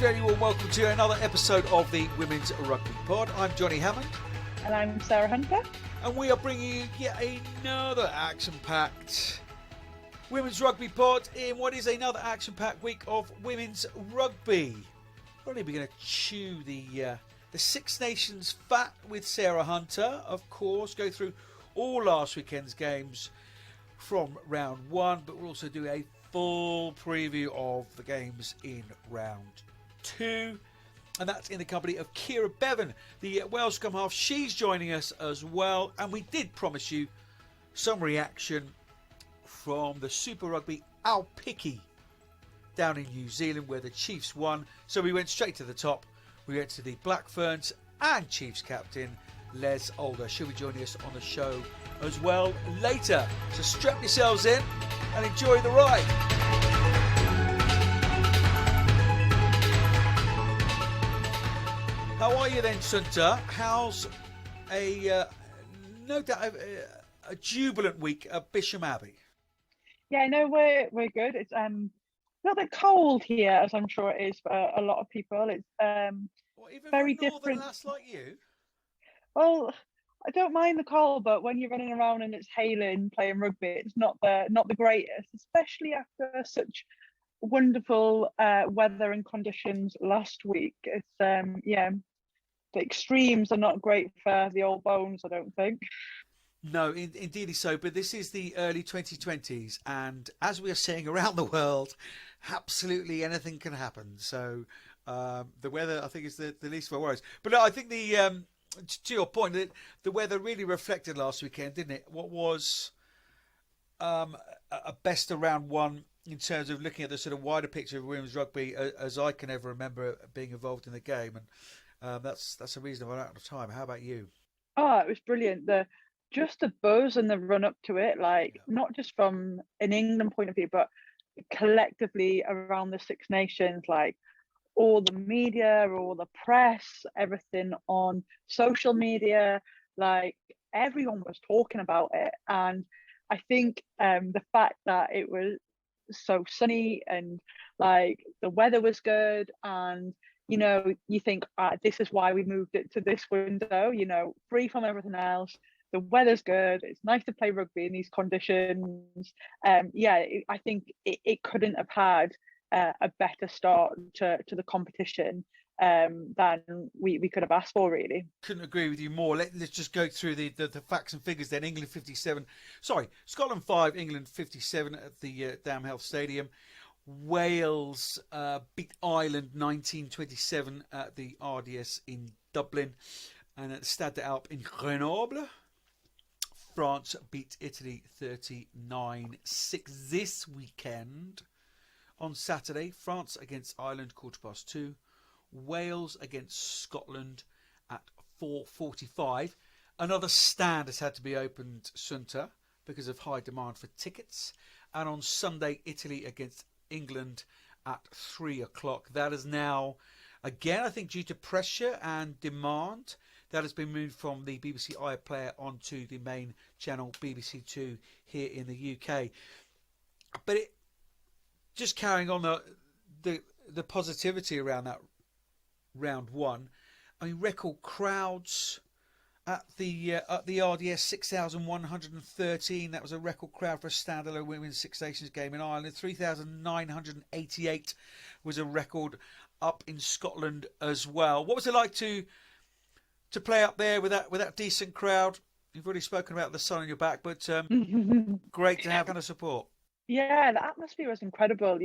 very warm welcome to another episode of the Women's Rugby Pod. I'm Johnnie Hammond. And I'm Sarah Hunter. And we are bringing you yet another action-packed Women's Rugby Pod in what is another action-packed week of Women's Rugby. We're only going to chew the Six Nations fat with Sarah Hunter, of course, go through all last weekend's games from round one, but we'll also do a full preview of the games in round two, and that's in the company of Keira Bevan, the Wales scrum half. She's joining us as well, and we did promise you some reaction from the Super Rugby Aupiki down in New Zealand where the Chiefs won, so we went straight to the top. We went to the Black Ferns and Chiefs captain Les Alder. She'll be joining us on the show as well later, so strap yourselves in and enjoy the ride. How are you then, Sunter? How's a jubilant week at Bisham Abbey? Yeah, no, we're good. It's a little bit cold here, as I'm sure it is for a lot of people. It's even very for a different. Lass like you? Well, I don't mind the cold, but when you're running around and it's hailing, playing rugby, it's not the greatest, especially after such wonderful weather and conditions last week. It's the extremes are not great for the old bones, I don't think. No, indeed so. But this is the early 2020s, and as we are seeing around the world, absolutely anything can happen. So the weather, I think, is the least of our worries. But no, I think to your point, that the weather really reflected last weekend, didn't it? What was a best of round one in terms of looking at the sort of wider picture of women's rugby as I can ever remember being involved in the game, and that's a reasonable amount of time. How about you? Oh, it was brilliant. Just the buzz and the run up to it, not just from an England point of view, but collectively around the Six Nations, all the media, all the press, everything on social media, everyone was talking about it. And I think the fact that it was so sunny and the weather was good, and you think this is why we moved it to this window, free from everything else. The weather's good. It's nice to play rugby in these conditions. I think it couldn't have had a better start to the competition than we could have asked for, really. Couldn't agree with you more. Let's just go through the facts and figures then. Scotland 5, England 57 at the Damhealth Stadium. Wales beat Ireland 19-27 at the RDS in Dublin, and at the Stade d'Alpes in Grenoble. France beat Italy 39-6 this weekend. On Saturday, France against Ireland, 2:15. Wales against Scotland at 4:45. Another stand has had to be opened, Sunter, because of high demand for tickets. And on Sunday, Italy against England at 3 o'clock. That is now, again, I think due to pressure and demand, that has been moved from the BBC iPlayer onto the main channel, BBC Two, here in the UK. But just carrying on the positivity around that round one, I mean, record crowds at the RDS, 6,113. That was a record crowd for a standalone Women's Six Nations game in Ireland. 3,988 was a record up in Scotland as well. What was it like to play up there with that decent crowd? You've already spoken about the sun on your back, but great to have kind of support. Yeah, the atmosphere was incredible.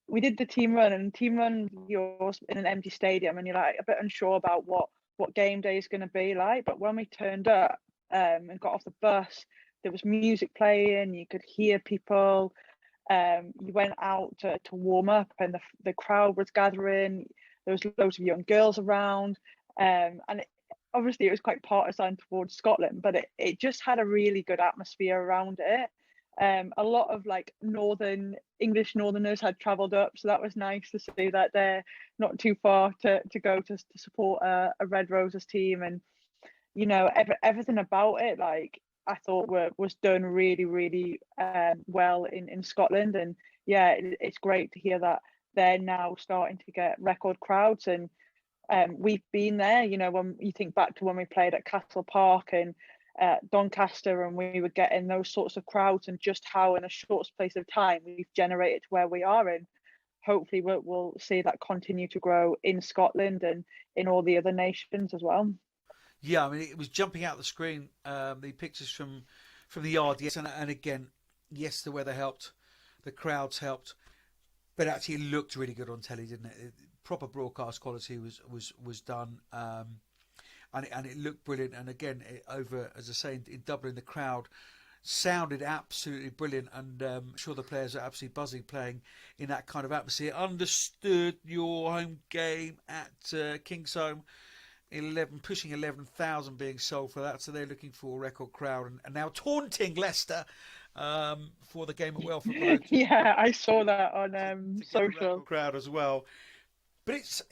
We did the team run, and you're in an empty stadium, and you're a bit unsure about what game day is going to be like. But when we turned up and got off the bus, there was music playing. You could hear people. You went out to warm up, and the crowd was gathering. There was loads of young girls around, and obviously it was quite partisan towards Scotland, but it just had a really good atmosphere around it. A lot of English Northerners had travelled up, so that was nice to see that they're not too far to go to support a Red Roses team. And everything about it, I thought was done really, really well in Scotland. And yeah, it's great to hear that they're now starting to get record crowds. And we've been there, you know, when you think back to when we played at Castle Park and Doncaster, and we were getting those sorts of crowds, and just how in a short space of time we've generated to where we are. And hopefully we'll see that continue to grow in Scotland and in all the other nations as well. Yeah, I mean, it was jumping out the screen, the pictures from the yard, yes, and again, yes, the weather helped, the crowds helped, but actually it looked really good on telly, didn't it? Proper broadcast quality was done, and it looked brilliant. And again, over, as I say, in Dublin, the crowd sounded absolutely brilliant, and I'm sure the players are absolutely buzzing playing in that kind of atmosphere. Understood your home game at Kingsholm, pushing 11,000 being sold for that, so they're looking for a record crowd, and now taunting Leicester for the game at Welford Road. Yeah, I saw that on social. Crowd as well, but it's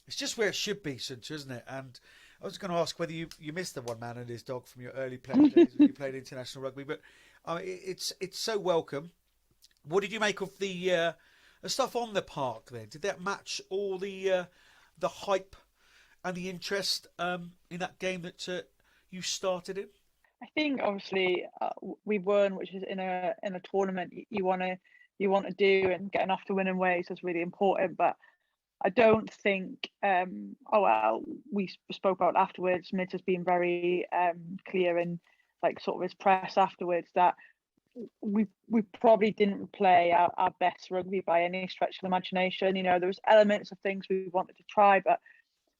just where it should be, Sunter, isn't it? And I was going to ask whether you missed the one man and his dog from your early playing days when you played international rugby, but it's so welcome. What did you make of the stuff on the park then? Did that match all the hype and the interest in that game that you started in? I think obviously we won, which is in a tournament you want to do, and getting off to winning ways is really important. But I don't think we spoke about afterwards. Mids has been very clear in like sort of his press afterwards that we probably didn't play our best rugby by any stretch of the imagination. You know, there was elements of things we wanted to try, but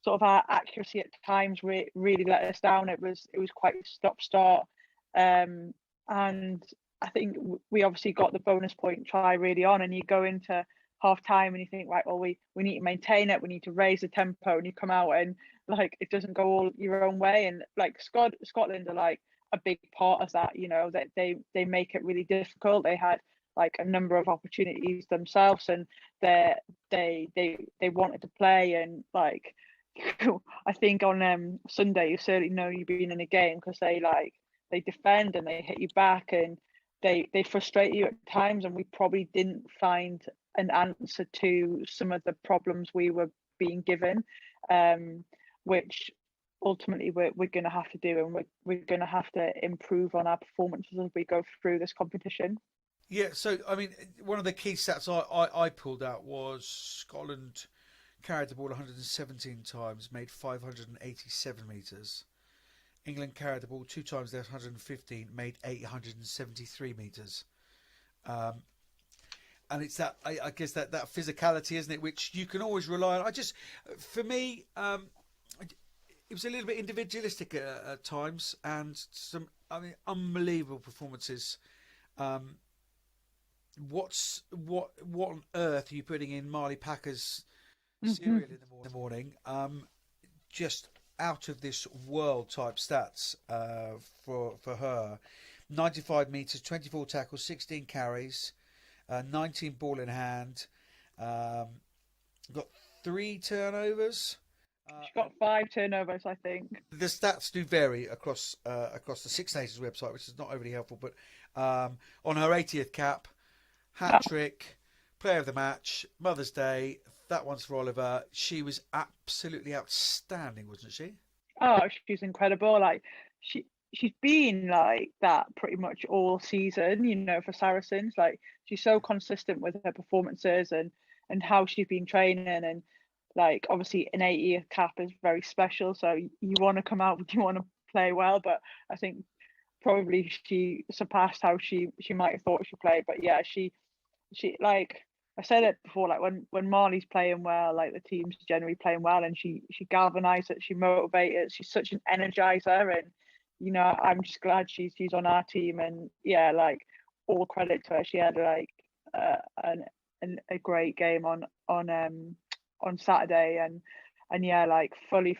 sort of our accuracy at times really let us down. It was quite stop-start, and I think we obviously got the bonus point try really on, and you go into half time and you think, right, well, we need to maintain it, we need to raise the tempo, and you come out and like it doesn't go all your own way. And like Scotland are like a big part of that, you know, that they make it really difficult. They had like a number of opportunities themselves, and they wanted to play, and like I think on Sunday you certainly know you've been in a game because they defend and they hit you back, and they frustrate you at times, and we probably didn't find an answer to some of the problems we were being given, which ultimately we're going to have to do, and we're going to have to improve on our performances as we go through this competition. Yeah, so I mean, one of the key stats I pulled out was Scotland carried the ball 117 times, made 587 metres. England carried the ball 2 times, less 115, made 873 metres. And it's that, I guess, that physicality, isn't it, which you can always rely on. For me, it was a little bit individualistic at times, and some, unbelievable performances. What on earth are you putting in Marley Packer's cereal in the morning? Just out of this world type stats for her. 95 metres, 24 tackles, 16 carries, 19 ball in hand, got 3 turnovers. She got 5 turnovers, I think. The stats do vary across the Six Nations website, which is not overly helpful. But on her 80th cap, hat trick, player of the match, Mother's Day. That one's for Oliver. She was absolutely outstanding, wasn't she? Oh, she's incredible. Like she's been like that pretty much all season, you know, for Saracens. Like she's so consistent with her performances and how she's been training, and like obviously an 80th cap is very special. So you want to come out, you want to play well, but I think probably she surpassed how she might have thought she played. But yeah, she like I said it before, like when Marley's playing well, like the team's generally playing well, and she galvanizes, she motivates, she's such an energizer, and you know, I'm just glad she's on our team. And yeah, like all credit to her. She had like a great game on Saturday, and yeah, like fully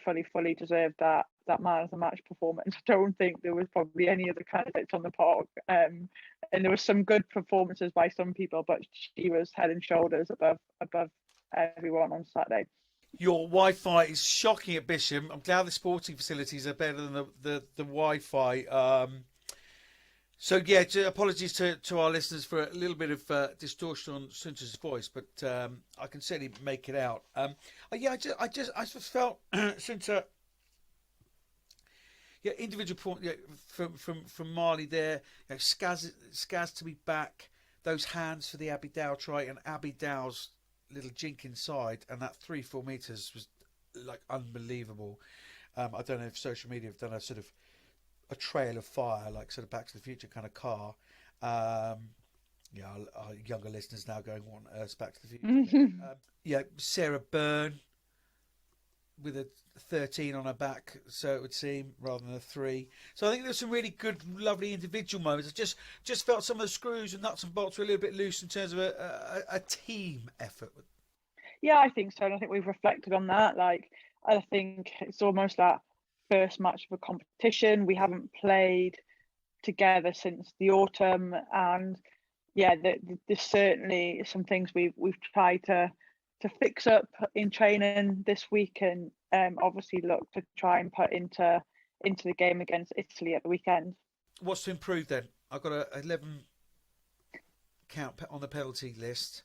deserved that man of the match performance. I don't think there was probably any other candidates on the park, and there was some good performances by some people, but she was head and shoulders above everyone on Saturday. Your Wi-Fi is shocking at Bisham. I'm glad the sporting facilities are better than the Wi-Fi. So yeah, apologies to our listeners for a little bit of distortion on Sunter's voice, but I can certainly make it out. Yeah, I just felt Sunter, yeah, individual point, yeah, from Marley there. You know, Skaz to be back, those hands for the Abby Dow try, and Abby Dow's little jink inside, and that 3-4 meters was like unbelievable. I don't know if social media have done a sort of a trail of fire, like sort of Back to the Future kind of car. Yeah, our younger listeners now going, "What on earth's Back to the Future?" Yeah, Sarah Byrne with a 13 on her back, so it would seem, rather than a 3. So I think there's some really good, lovely individual moments. I just felt some of the screws and nuts and bolts were a little bit loose in terms of a team effort. Yeah, I think so. And I think we've reflected on that. Like, I think it's almost that first match of a competition. We haven't played together since the autumn, and yeah, there's certainly some things we've tried to fix up in training this week, and obviously look to try and put into the game against Italy at the weekend. What's to improve then? I've got a 11 count on the penalty list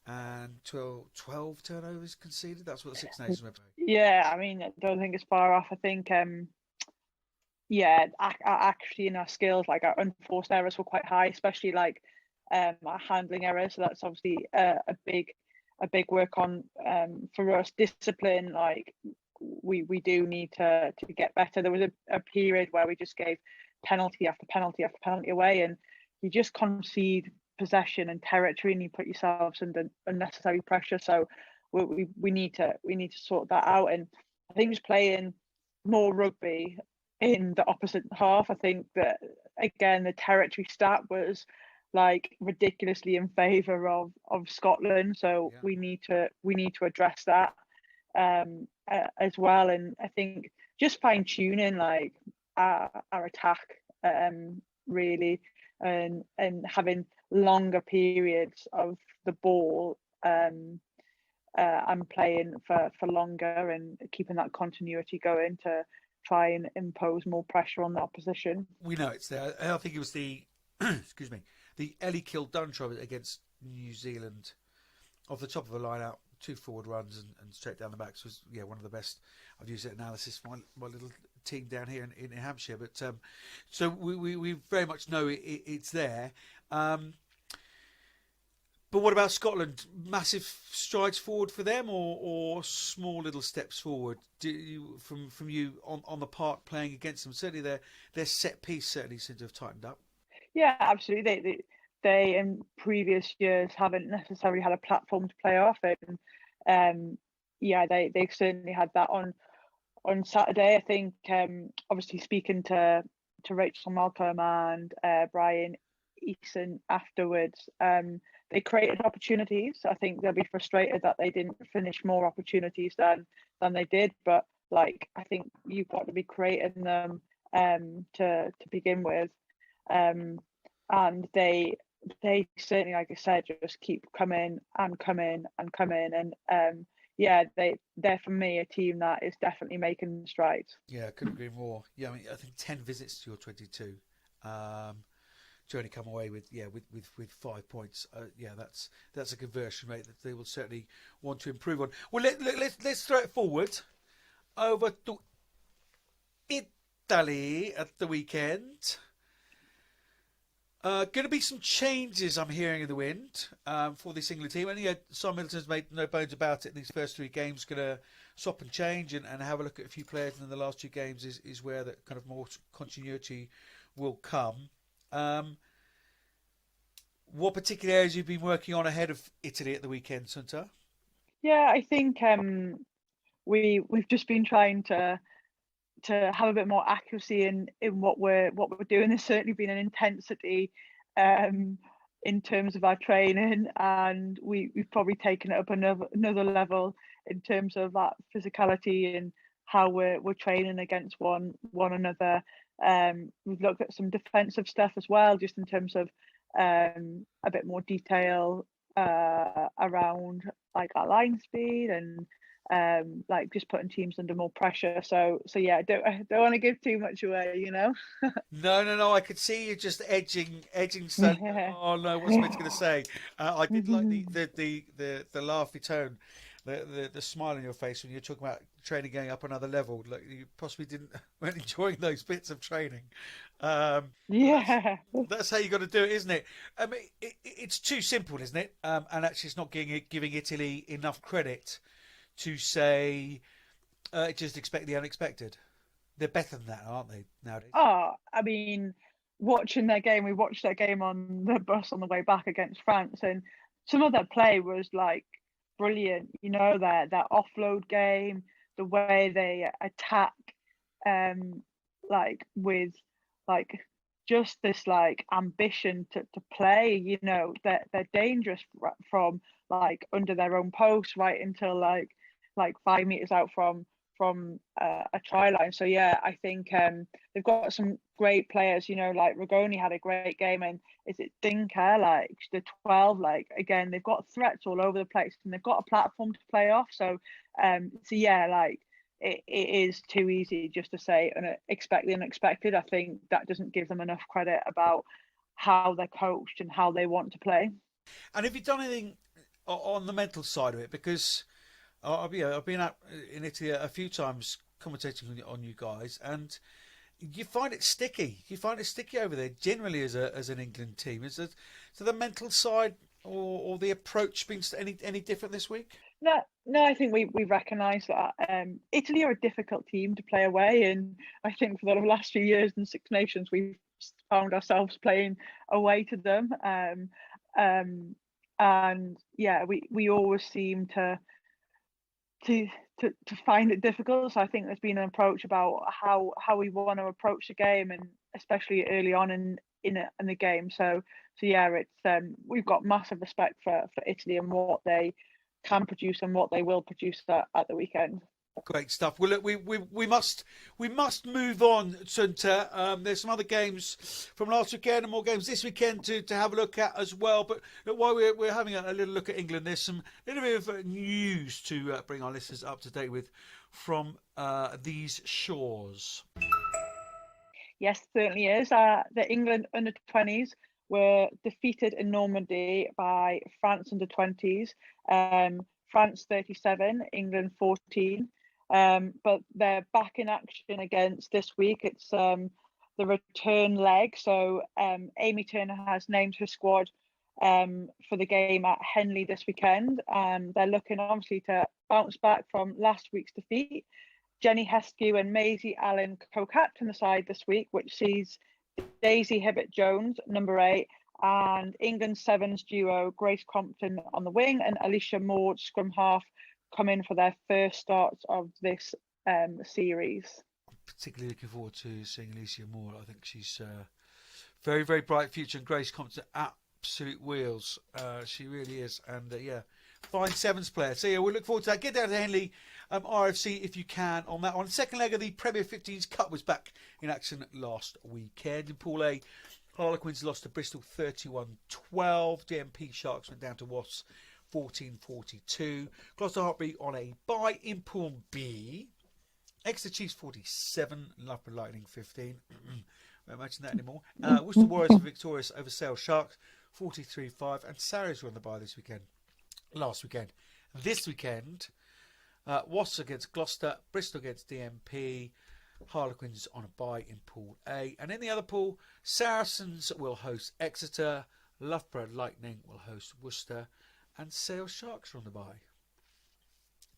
and 12 turnovers conceded. That's what the Six Nations were playing. Yeah, I mean, I don't think it's far off. I think yeah, actually in our skills, like our unforced errors were quite high, especially like our handling errors. So that's obviously a big work on for us. Discipline, like we do need to get better. There was a period where we just gave penalty after penalty after penalty away, and you just concede possession and territory, and you put yourselves under unnecessary pressure. So we need to sort that out. And I think just playing more rugby in the opposite half, I think that again the territory stat was like ridiculously in favour of Scotland. So Yeah. we need to address that as well. And I think just fine tuning like our attack really, and having longer periods of the ball and playing for longer, and keeping that continuity going to try and impose more pressure on the opposition. We know it's there. I think it was the excuse me, the Ellie Kildun try against New Zealand, off the top of a line out, 2 forward runs and straight down the backs was one of the best. I've used it analysis for my little team down here in Hampshire, but so we very much know it's there. But what about Scotland? Massive strides forward for them, or small little steps forward? Do you, from you on the park playing against them? Certainly their set piece certainly seems to have tightened up. Yeah, absolutely. They in previous years haven't necessarily had a platform to play off, and yeah, they certainly had that on Saturday. I think obviously speaking to Rachel Malcolm and Brian Eason afterwards, they created opportunities. I think they'll be frustrated that they didn't finish more opportunities than they did, but like I think you've got to be creating them to begin with, and they certainly, like I said, just keep coming and coming and coming, and yeah, they're for me a team that is definitely making strides. Yeah, I couldn't agree more. Yeah, I mean, I think 10 visits to your 22. To only come away with 5 points. Yeah, that's a conversion rate that they will certainly want to improve on. Well, let's throw it forward over to Italy at the weekend. Going to be some changes, I'm hearing in the wind, for this England team. And Simon Middleton's made no bones about it in these first 3 games. Going to swap and change and have a look at a few players. And in the last 2 games is where that kind of more continuity will come. What particular areas you've been working on ahead of Italy at the weekend, Sunter? Yeah, I think we've just been trying to have a bit more accuracy in what we're doing. There's certainly been an intensity in terms of our training, and we've probably taken it up another level in terms of that physicality and how we're training against one another. We've looked at some defensive stuff as well, just in terms of a bit more detail around like our line speed and like just putting teams under more pressure. So yeah, I don't want to give too much away, you know. No. I could see you just edging slowly. Yeah. Oh no, what's Mitch going to say? I did like the laughy tone, the smile on your face when you're talking about training going up another level. Like you possibly weren't enjoying those bits of training. Yeah. That's how you got to do it, isn't it? I mean, it's too simple, isn't it? And actually, it's not giving Italy enough credit to say just expect the unexpected. They're better than that, aren't they, nowadays? Oh, I mean, watching their game, we watched their game on the bus on the way back against France, and some of their play was like brilliant. You know, their offload game, the way they attack, like with like just this like ambition to play. You know, they're dangerous from like under their own post right until like 5 meters out from a try line. So yeah, I think they've got some great players. You know, like Rigoni had a great game, and is it Dinker, like the 12? Like again, they've got threats all over the place, and they've got a platform to play off. So yeah, like it is too easy just to say and expect the unexpected. I think that doesn't give them enough credit about how they're coached and how they want to play. And have you done anything on the mental side of it? Because I've been out in Italy a few times commentating on you guys, and you find it sticky. You find it sticky over there generally as an England team. So the mental side or the approach been any different this week? No, I think we recognise that Italy are a difficult team to play away, and I think for the last few years in Six Nations we've found ourselves playing away to them, and yeah, we always seem to find it difficult. So I think there's been an approach about how we want to approach the game, and especially early on in the game. So yeah, it's we've got massive respect for Italy and what they can produce and what they will produce at the weekend. Great stuff. Well, look, we must move on, Sunter. There's some other games from last weekend and more games this weekend to have a look at as well. But look, while we're having a little look at England, there's some little bit of news to bring our listeners up to date with from these shores. Yes, certainly is. The England under-20s were defeated in Normandy by France under-20s. France 37, England 14. But they're back in action against this week. It's the return leg. So Amy Turner has named her squad for the game at Henley this weekend. They're looking obviously to bounce back from last week's defeat. Jenny Heskew and Maisie Allen co-captain the side this week, which sees Daisy Hibbert-Jones, number 8, and England Sevens duo Grace Crompton on the wing and Alicia Maud, scrum half, come in for their first starts of this series. Particularly looking forward to seeing Alicia Maud. I think she's very, very bright future, and Grace Crompton absolute wheels. She really is, and yeah, fine sevens player. So yeah, we'll look forward to that. Get down to Henley RFC if you can on that one. Second leg of the Premier 15s Cup was back in action last weekend. In Pool A, Harlequins lost to Bristol 31-12. DMP Sharks went down to Wasps 14-42. Gloucester Hartbury on a bye. In Pool B, Exeter Chiefs 47, Loughborough Lightning 15. Won't mention that anymore. Worcester Warriors were victorious over Sale Sharks 43-5, and Sarries were on the bye last weekend. This weekend, Wasps against Gloucester, Bristol against DMP, Harlequins on a bye in Pool A. And in the other pool, Saracens will host Exeter, Loughborough Lightning will host Worcester, and Sale Sharks are on the bye.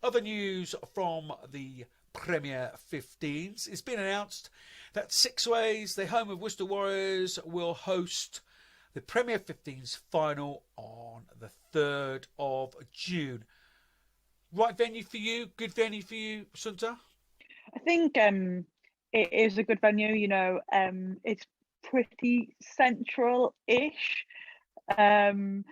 Other news from the Premier 15s. It's been announced that Six Ways, the home of Worcester Warriors, will host the Premier 15s final on the 3rd of June. Right venue for you? Good venue for you, Sunter? I think it is a good venue. You know, it's pretty central-ish, and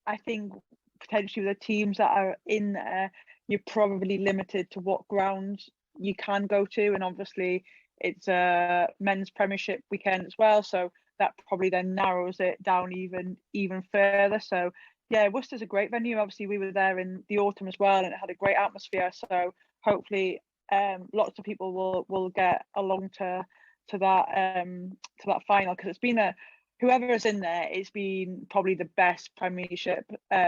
I think potentially the teams that are in there, you're probably limited to what grounds you can go to, and obviously it's a men's Premiership weekend as well, so that probably then narrows it down even further. So yeah, Worcester's a great venue. Obviously, we were there in the autumn as well, and it had a great atmosphere. So hopefully, lots of people will get along to that final, because it's been whoever is in there, it's been probably the best Premiership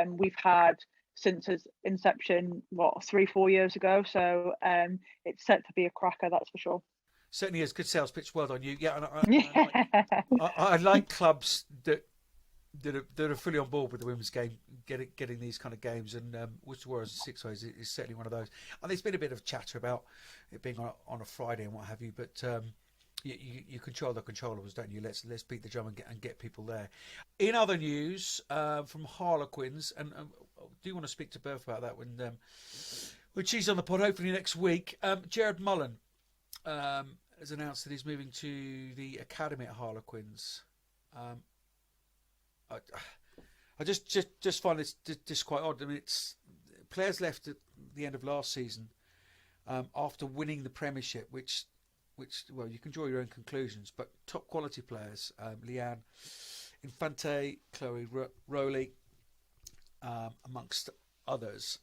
we've had since its inception, 3-4 years ago. So it's set to be a cracker, that's for sure. Certainly is. Good sales pitch. Well done, you. Yeah, and I Yeah. like clubs that are fully on board with the women's game, getting these kind of games, and Worcester Warriors Six Ways is certainly one of those. And there's been a bit of chatter about it being on a Friday and what have you, but you control the controllables, don't you? Let's beat the drum and get people there. In other news, from Harlequins, and I do want to speak to Berth about that when she's on the pod, hopefully next week. Jared Mullen has announced that he's moving to the academy at Harlequins. I just find this just quite odd. I mean, it's players left at the end of last season after winning the Premiership, which well, you can draw your own conclusions. But top quality players, Leanne Infante, Chloe Rowley, amongst others,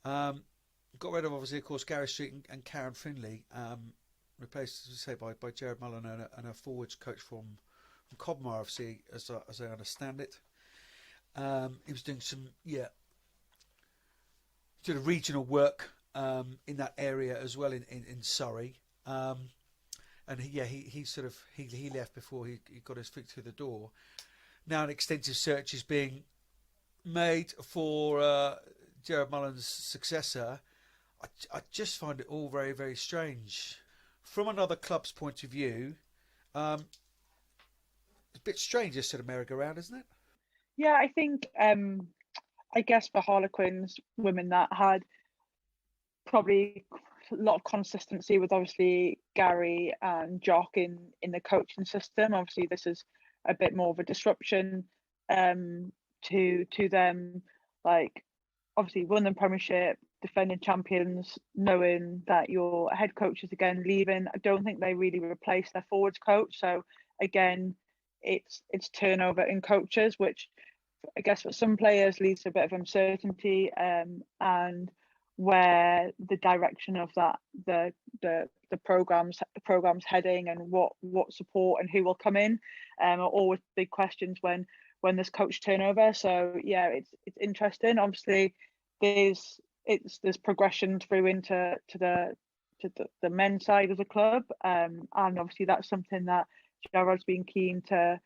got rid of, obviously, of course, Gary Street and Karen Finley, replaced, as I say, by Jared Mullen and a forwards coach from Cobmar FC, as I understand it. He was doing some sort of regional work in that area as well in Surrey, and he left before he got his foot through the door. Now an extensive search is being made for Jared Mullen's successor. I just find it all very, very strange from another club's point of view. It's a bit strange, this sort of merry-go-round, isn't it? Yeah, I think I guess for Harlequins women, that had probably a lot of consistency with obviously Gary and Jock in the coaching system. Obviously this is a bit more of a disruption to them, like obviously won the Premiership, defending champions, knowing that your head coach is again leaving. I don't think they really replaced their forwards coach, so again it's turnover in coaches, which I guess for some players leads to a bit of uncertainty, and where the direction of that the program's heading, and what support and who will come in are always big questions when there's coach turnover. So yeah, it's interesting. Obviously there's progression through into the men's side of the club, and obviously that's something that Gerard's been keen to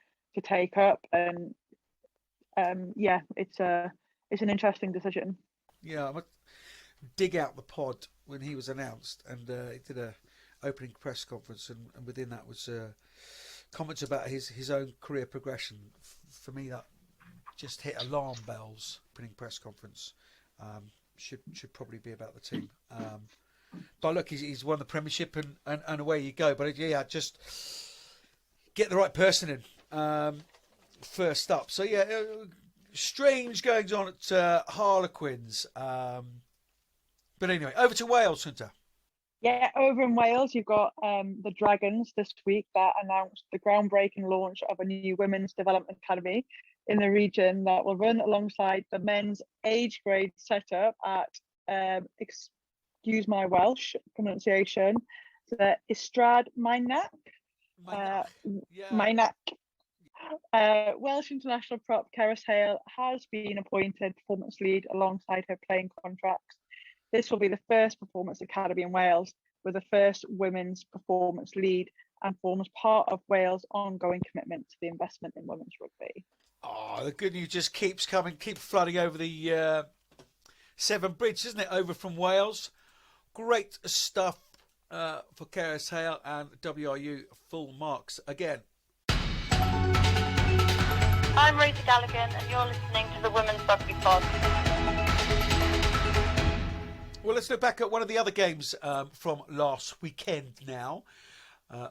take up, and yeah, it's an interesting decision. Yeah, I might dig out the pod when he was announced, and he did a opening press conference, and within that was comments about his own career progression. For me, that just hit alarm bells. Opening press conference should probably be about the team. But look, he's won the Premiership, and away you go. But yeah, just get the right person in first up. So yeah, strange goings on at Harlequins. But anyway, over to Wales, Sunter. Yeah, over in Wales, you've got the Dragons this week that announced the groundbreaking launch of a new women's development academy in the region that will run alongside the men's age grade setup at, excuse my Welsh pronunciation, the Ystrad Mynach. Mynach. Welsh international prop Keira Bevan has been appointed performance lead alongside her playing contracts. This will be the first performance academy in Wales with the first women's performance lead, and forms part of Wales' ongoing commitment to the investment in women's rugby. Oh, the good news just keeps coming, keeps flooding over the Severn Bridge, isn't it? Over from Wales. Great stuff for Keira Bevan, and WRU full marks again. I'm Rosie Galligan, and you're listening to the Women's Rugby Pod. Well, let's look back at one of the other games from last weekend now.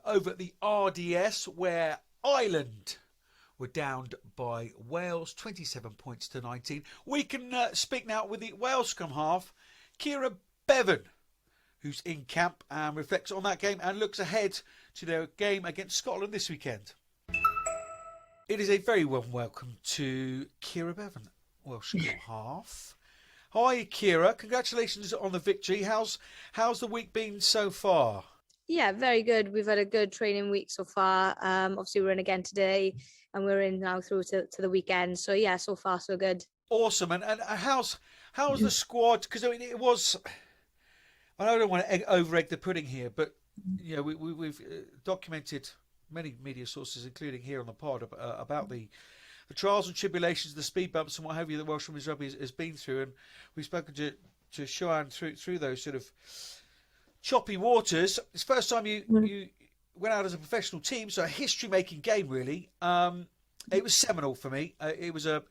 Over at the RDS, where Ireland were downed by Wales, 27 points to 19. We can speak now with the Wales scrum half, Keira Bevan, who's in camp and reflects on that game and looks ahead to their game against Scotland this weekend. It is a very warm welcome to Keira Bevan. Welsh school half. Hi, Keira. Congratulations on the victory. How's the week been so far? Yeah, very good. We've had a good training week so far. Obviously, we're in again today, and we're in now through to the weekend. So yeah, so far so good. Awesome. And how's the squad? Because I mean, it was. I don't want to over egg the pudding here, but you know, we've documented many media sources, including here on the pod, about the trials and tribulations, the speed bumps and what have you that Welsh Women's Rugby has been through, and we've spoken to Sian through those sort of choppy waters. It's the first time you went out as a professional team, so a history-making game really. It was seminal for me. It was you're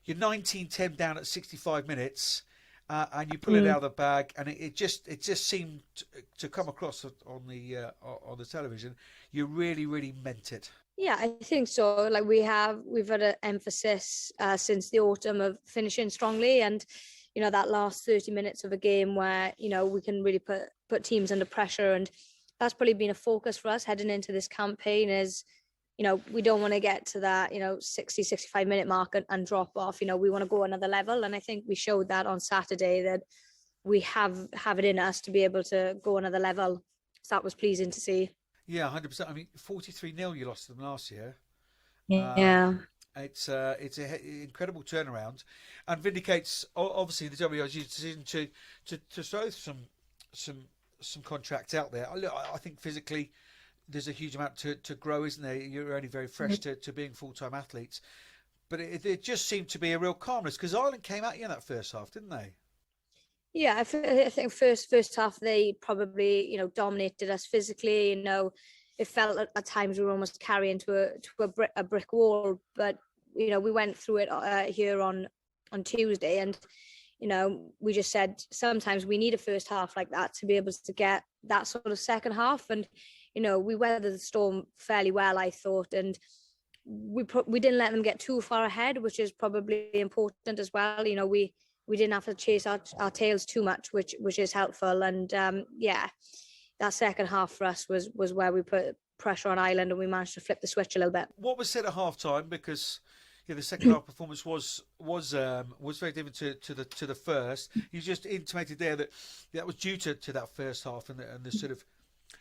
19-10 down at 65 minutes. And you pull it out of the bag, and it just seemed to come across on the television. You really meant it. Yeah, I think so. Like we've had an emphasis since the autumn of finishing strongly, and you know that last 30 minutes of a game where you know we can really put teams under pressure, and that's probably been a focus for us heading into this campaign. Is you know, we don't want to get to that, 60, 65 minute mark and drop off. You know, we want to go another level. And I think we showed that on Saturday that we have it in us to be able to go another level. So that was pleasing to see. Yeah, 100%. I mean, 43-0 you lost to them last year. Yeah. It's an incredible turnaround and vindicates obviously the WRG's decision to throw some contracts out there. I think physically there's a huge amount to grow, isn't there? You're only very fresh to being full-time athletes. But it just seemed to be a real calmness because Ireland came at you in that first half, didn't they? Yeah, I think first half they probably, dominated us physically. It felt at times we were almost carrying to a brick wall. But, we went through it here on Tuesday and, we just said sometimes we need a first half like that to be able to get that sort of second half. And, we weathered the storm fairly well, I thought, and we didn't let them get too far ahead, which is probably important as well. We didn't have to chase our tails too much, which is helpful. And that second half for us was where we put pressure on Ireland and we managed to flip the switch a little bit. What was said at half time, because the second half performance was very different to the first. You just intimated there that was due to that first half and the sort of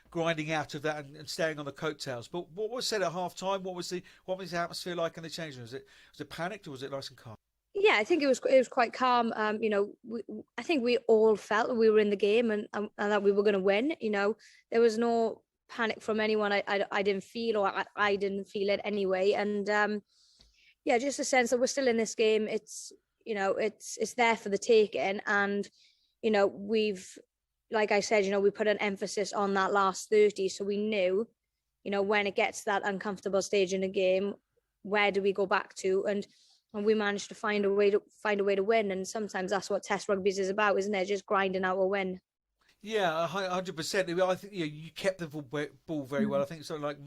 grinding out of that and staying on the coattails. But what was said at half time? What was the atmosphere like in the change room? Was it panicked or was it nice and calm? Yeah, I think it was quite calm. I think we all felt that we were in the game and that we were going to win. There was no panic from anyone. I didn't feel, or I didn't feel it anyway. And just a sense that we're still in this game. It's it's there for the taking, and we've, like I said, we put an emphasis on that last 30, so we knew, when it gets to that uncomfortable stage in the game, where do we go back to? And we managed to find a way to win. And sometimes that's what Test rugby is about, isn't it? Just grinding out a win. Yeah, 100%. I think you kept the ball very well. I think it's something like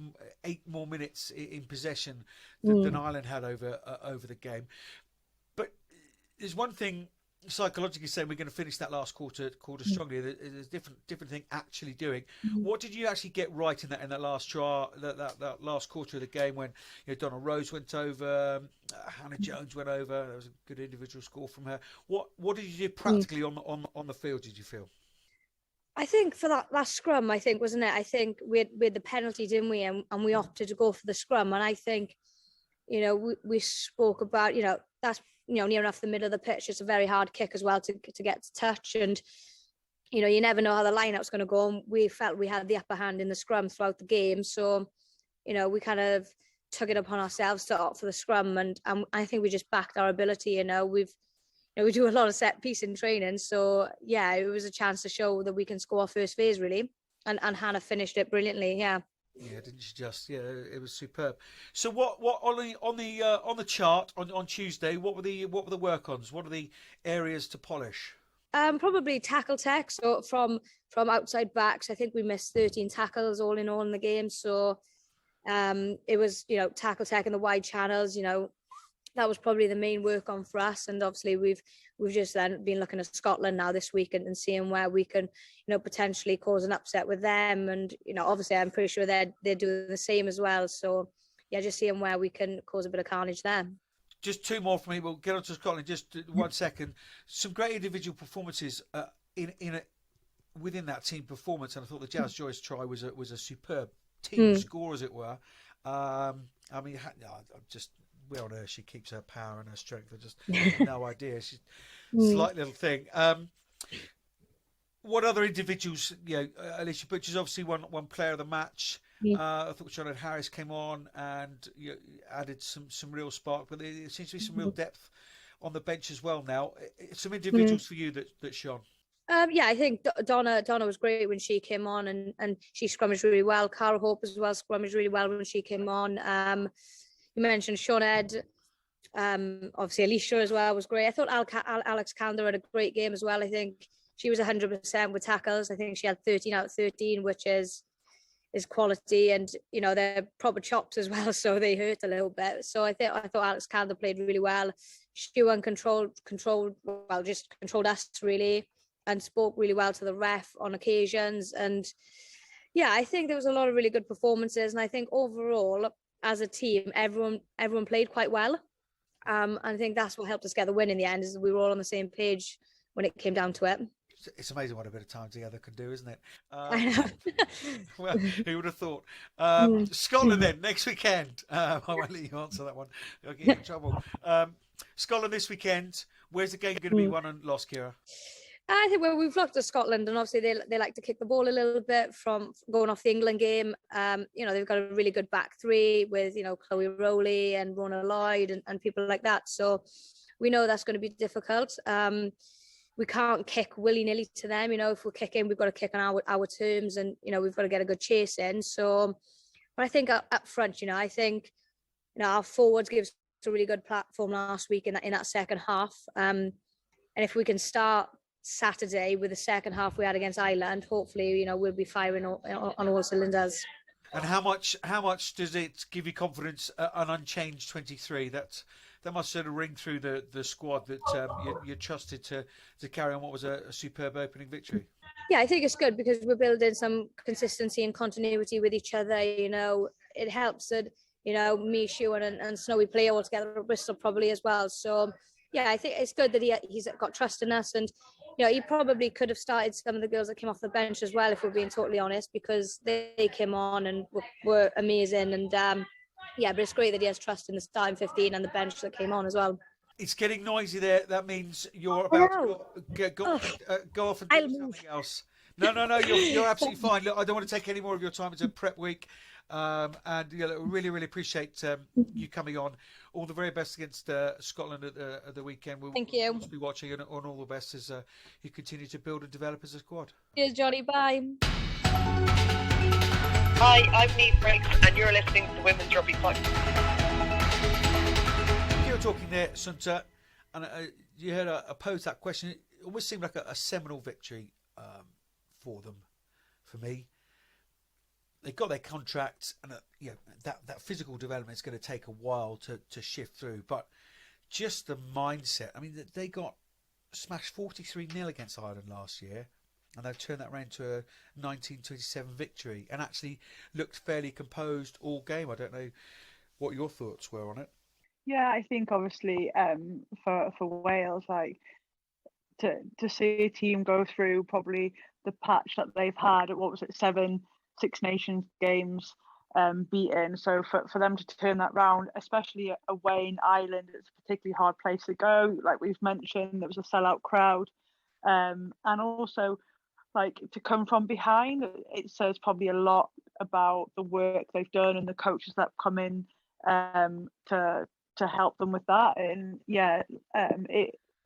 8 more minutes in possession than Ireland had over the game. But there's one thing psychologically saying we're going to finish that last quarter strongly. There's different thing actually doing. What did you actually get right in that last trial, that last quarter of the game when Donna Rose went over, Hannah Jones went over? There was a good individual score from her. What did you do practically on the field? Did you feel? I think for that last scrum, wasn't it? I think we had the penalty, didn't we? And we opted to go for the scrum. And I think, we spoke about, that's near enough the middle of the pitch. It's a very hard kick as well to get to touch, and you never know how the lineup's going to go. And we felt we had the upper hand in the scrum throughout the game, so we kind of took it upon ourselves to opt for the scrum, and I think we just backed our ability. We do a lot of set piece in training, so it was a chance to show that we can score our first phase really, and Hannah finished it brilliantly. Yeah, didn't she just? Yeah, it was superb. So what on the chart on Tuesday? What were the work-ons? What are the areas to polish? Probably tackle tech. So from outside backs, I think we missed 13 tackles all in the game. So it was tackle tech in the wide channels. That was probably the main work on for us. And obviously we've just then been looking at Scotland now this week and seeing where we can, potentially cause an upset with them. And, obviously I'm pretty sure they're doing the same as well. So just seeing where we can cause a bit of carnage there. Just two more for me. We'll get on to Scotland. Just 1 second. Some great individual performances within that team performance, and I thought the Jazz Joyce try was a superb team score, as it were. I mean, I'm just where on earth she keeps her power and her strength. I just have no idea. She's a slight little thing. What other individuals? Alicia Butcher's obviously one player of the match. I thought Charlotte Harris came on and added some real spark, but there seems to be some real depth on the bench as well now. Some individuals for you that shone. I think Donna was great when she came on, and she scrummaged really well. Cara Hope as well scrummaged really well when she came on. You mentioned Sean Ed, obviously Alicia as well was great. I thought Alex Kander had a great game as well. I think she was 100% with tackles. I think she had 13 out of 13, which is quality, and they're proper chops as well, so they hurt a little bit. So I thought Alex Kander played really well. Stuart controlled us really, and spoke really well to the ref on occasions. And I think there was a lot of really good performances, and I think overall as a team everyone played quite well. I think that's what helped us get the win in the end, is we were all on the same page when it came down to it. It's amazing what a bit of time together can do, isn't it? I know. Well, who would have thought? Scotland then, next weekend. I won't let you answer that one. I'll get you in trouble. Scotland this weekend. Where's the game going to be won and lost, Keira? I think we've looked at Scotland, and obviously they like to kick the ball a little bit from going off the England game. They've got a really good back three with, Chloe Rowley and Rona Lloyd and people like that. So we know that's going to be difficult. We can't kick willy-nilly to them. If we're kicking, we've got to kick on our terms, and, we've got to get a good chase in. So, but I think up front, I think, our forwards gives a really good platform last week in that second half. And if we can start Saturday with the second half we had against Ireland, hopefully, we'll be firing on all cylinders. And how much does it give you confidence, an unchanged 23? That must sort of ring through the squad that you're trusted to carry on what was a superb opening victory. Yeah, I think it's good because we're building some consistency and continuity with each other. It helps that, me, Shu and Snowy play all together at Bristol probably as well. So, I think it's good that he's got trust in us. And, he probably could have started some of the girls that came off the bench as well, if we're being totally honest, because they came on and were amazing. And, but it's great that he has trust in the starting 15 and the bench that came on as well. It's getting noisy there. That means you're about to go off and do something else. No, you're absolutely fine. Look, I don't want to take any more of your time. It's a prep week. And really, really appreciate you coming on. All the very best against Scotland at the weekend. Thank you. We'll be watching, and all the best as you continue to build and develop as a squad. Cheers, Johnny. Bye. Hi, I'm Neve Briggs, and you're listening to Women's Rugby Podcast. You were talking there, Sunter, and you heard I posed that question. It almost seemed like a seminal victory for them, for me. They got their contract, and that physical development is going to take a while to shift through. But just the mindset. I mean, they got smashed 43-0 against Ireland last year, and they've turned that around to a 1927 victory, and actually looked fairly composed all game. I don't know what your thoughts were on it. Yeah, I think obviously for Wales, like to see a team go through probably the patch that they've had at 7 Six Nations games beaten. So for them to turn that round, especially away in Ireland, it's a particularly hard place to go. Like we've mentioned, there was a sellout crowd, and also like to come from behind. It says probably a lot about the work they've done and the coaches that have come in to help them with that. And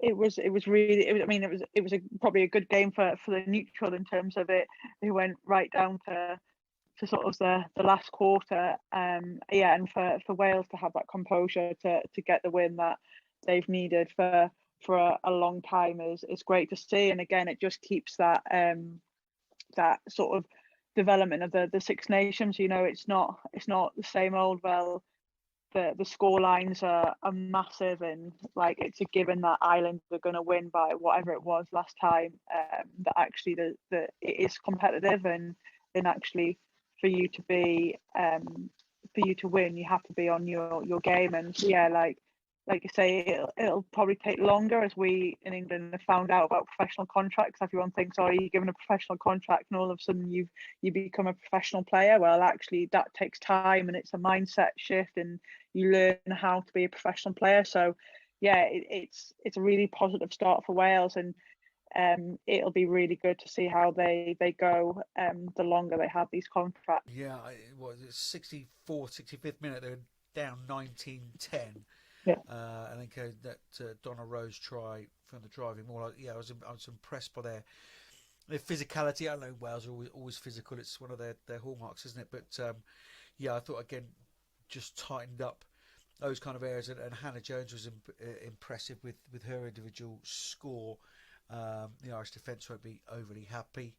it was probably a good game for the neutral in terms of it. They went right down to sort of the last quarter. And for Wales to have that composure to get the win that they've needed for a long time is great to see. And again, it just keeps that sort of development of the Six Nations. It's not the same old, well, the score lines are massive, and like it's a given that Ireland are going to win by whatever it was last time. That actually it is competitive, and actually for you to win, you have to be on your game. And like you say, it'll probably take longer, as we in England have found out about professional contracts. Everyone thinks, oh, you're given a professional contract and all of a sudden you become a professional player. Well, actually that takes time, and it's a mindset shift, and you learn how to be a professional player. So yeah, it's a really positive start for Wales, and it'll be really good to see how they go the longer they have these contracts. Yeah, it was 65th minute, they were down 19-10. Yeah. I think that Donna Rose try from the driving maul. Yeah, I was impressed by their physicality. I know Wales are always physical. It's one of their hallmarks, isn't it? But yeah, I thought again just tightened up those kind of areas, and Hannah Jones was impressive with her individual score. The Irish defence won't be overly happy.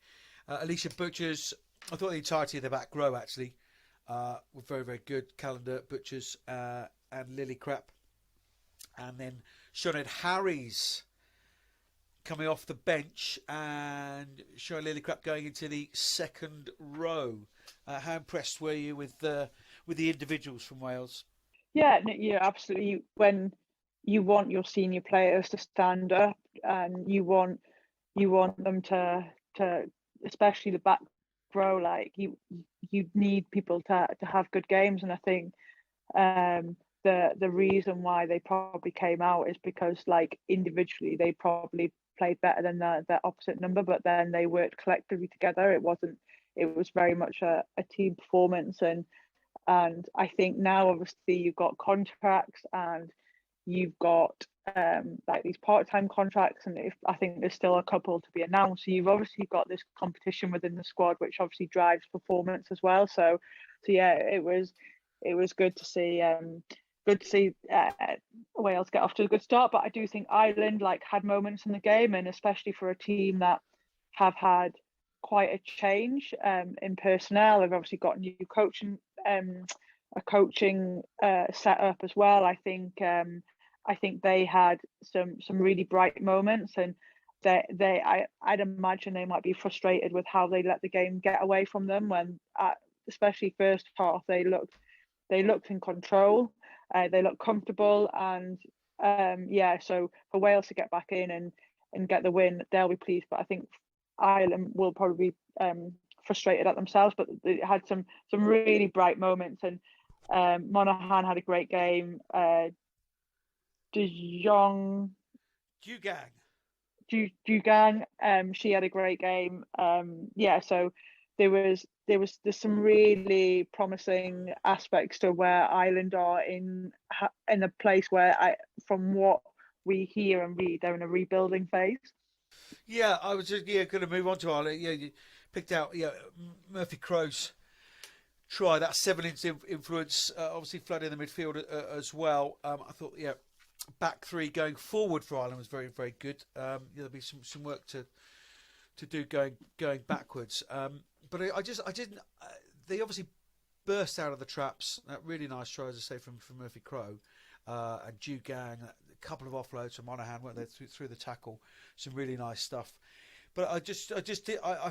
Alicia Butchers, I thought the entirety of the back row actually were very, very good. Calendar, Butchers, and Lily Crapp. And then Sinead Harries coming off the bench, and Sinead Lily Crapp going into the second row. How impressed were you with the individuals from Wales? Yeah, absolutely. When you want your senior players to stand up, and you want them to especially the back row, like you need people to have good games. And I think the reason why they probably came out is because, like, individually they probably played better than their opposite number, but then they worked collectively together. It was very much a team performance, and I think now obviously you've got contracts and you've got like these part-time contracts, and I think there's still a couple to be announced. So you've obviously got this competition within the squad, which obviously drives performance as well. So yeah, it was good to see Wales get off to a good start. But I do think Ireland had moments in the game, and especially for a team that have had quite a change in personnel. They've obviously got new coaching, a coaching setup as well. I think they had some really bright moments, and I'd imagine they might be frustrated with how they let the game get away from them when, especially first half, they looked in control, they looked comfortable, and so for Wales to get back in and get the win, they'll be pleased. But I think Ireland will probably be frustrated at themselves, but they had some really bright moments, and Monaghan had a great game. Dugang, she had a great game. So there's some really promising aspects to where Ireland are in a place where, from what we hear and read, they're in a rebuilding phase. Yeah, I was just going to move on to Ireland. Yeah, you picked out Murphy Crowe's try, that 7-inch influence, obviously flooding the midfield as well. I thought back three going forward for Ireland was very, very good. There'll be some work to do going backwards. But I didn't. They obviously burst out of the traps. That really nice try, as I say, from Murphy Crowe, and Dugang. A couple of offloads from Monaghan, weren't they, through the tackle? Some really nice stuff. But I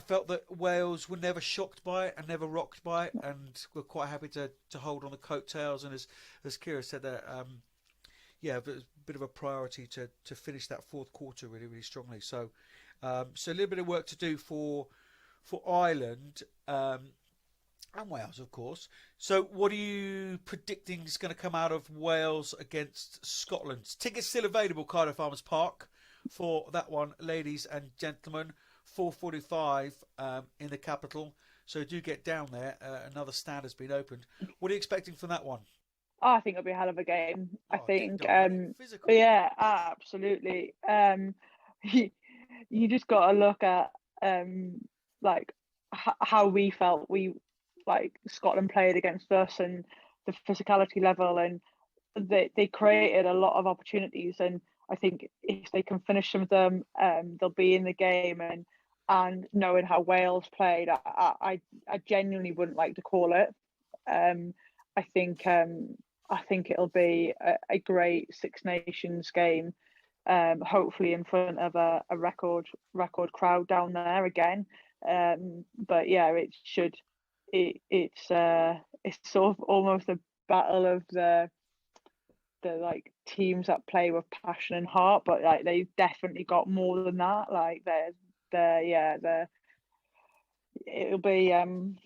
felt that Wales were never shocked by it and never rocked by it, and were quite happy to hold on the coattails. And as Keira said there, it was a bit of a priority to finish that fourth quarter really, really strongly. So a little bit of work to do for Ireland and Wales, of course. So what are you predicting is going to come out of Wales against Scotland? Tickets still available, Cardiff Arms Park, for that one, ladies and gentlemen. 4:45 in the capital. So do get down there. Another stand has been opened. What are you expecting from that one? Oh, I think it'll be a hell of a game. I think, physical. Yeah, absolutely. You just got to look at how we felt Scotland played against us, and the physicality level, and they created a lot of opportunities. And I think if they can finish some of them, they'll be in the game. And knowing how Wales played, I genuinely wouldn't like to call it. I think it'll be a great Six Nations game, hopefully in front of a record crowd down there again. But yeah, it's sort of almost a battle of the like teams that play with passion and heart, but like they've definitely got more than that. Like it'll be an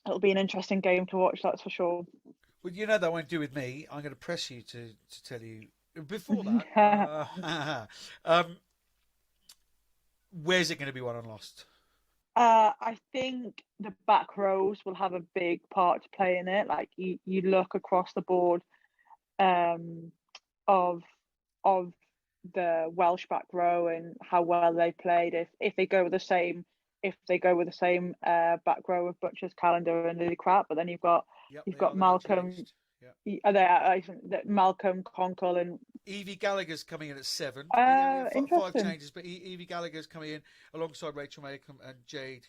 interesting game to watch, that's for sure. Well, you know that won't do with me. I'm going to press you to tell you before that. Where's it going to be won and lost? I think the back rows will have a big part to play in it. Like you look across the board of the Welsh back row and how well they played. If they go with the same back row of Butchers, Calendar, and Lillicrap, but then you've got Malcolm. Malcolm, Conkle, and Evie Gallagher's coming in at 7. Interesting. 5 changes, but Evie Gallagher's coming in alongside Rachel Malcolm and Jade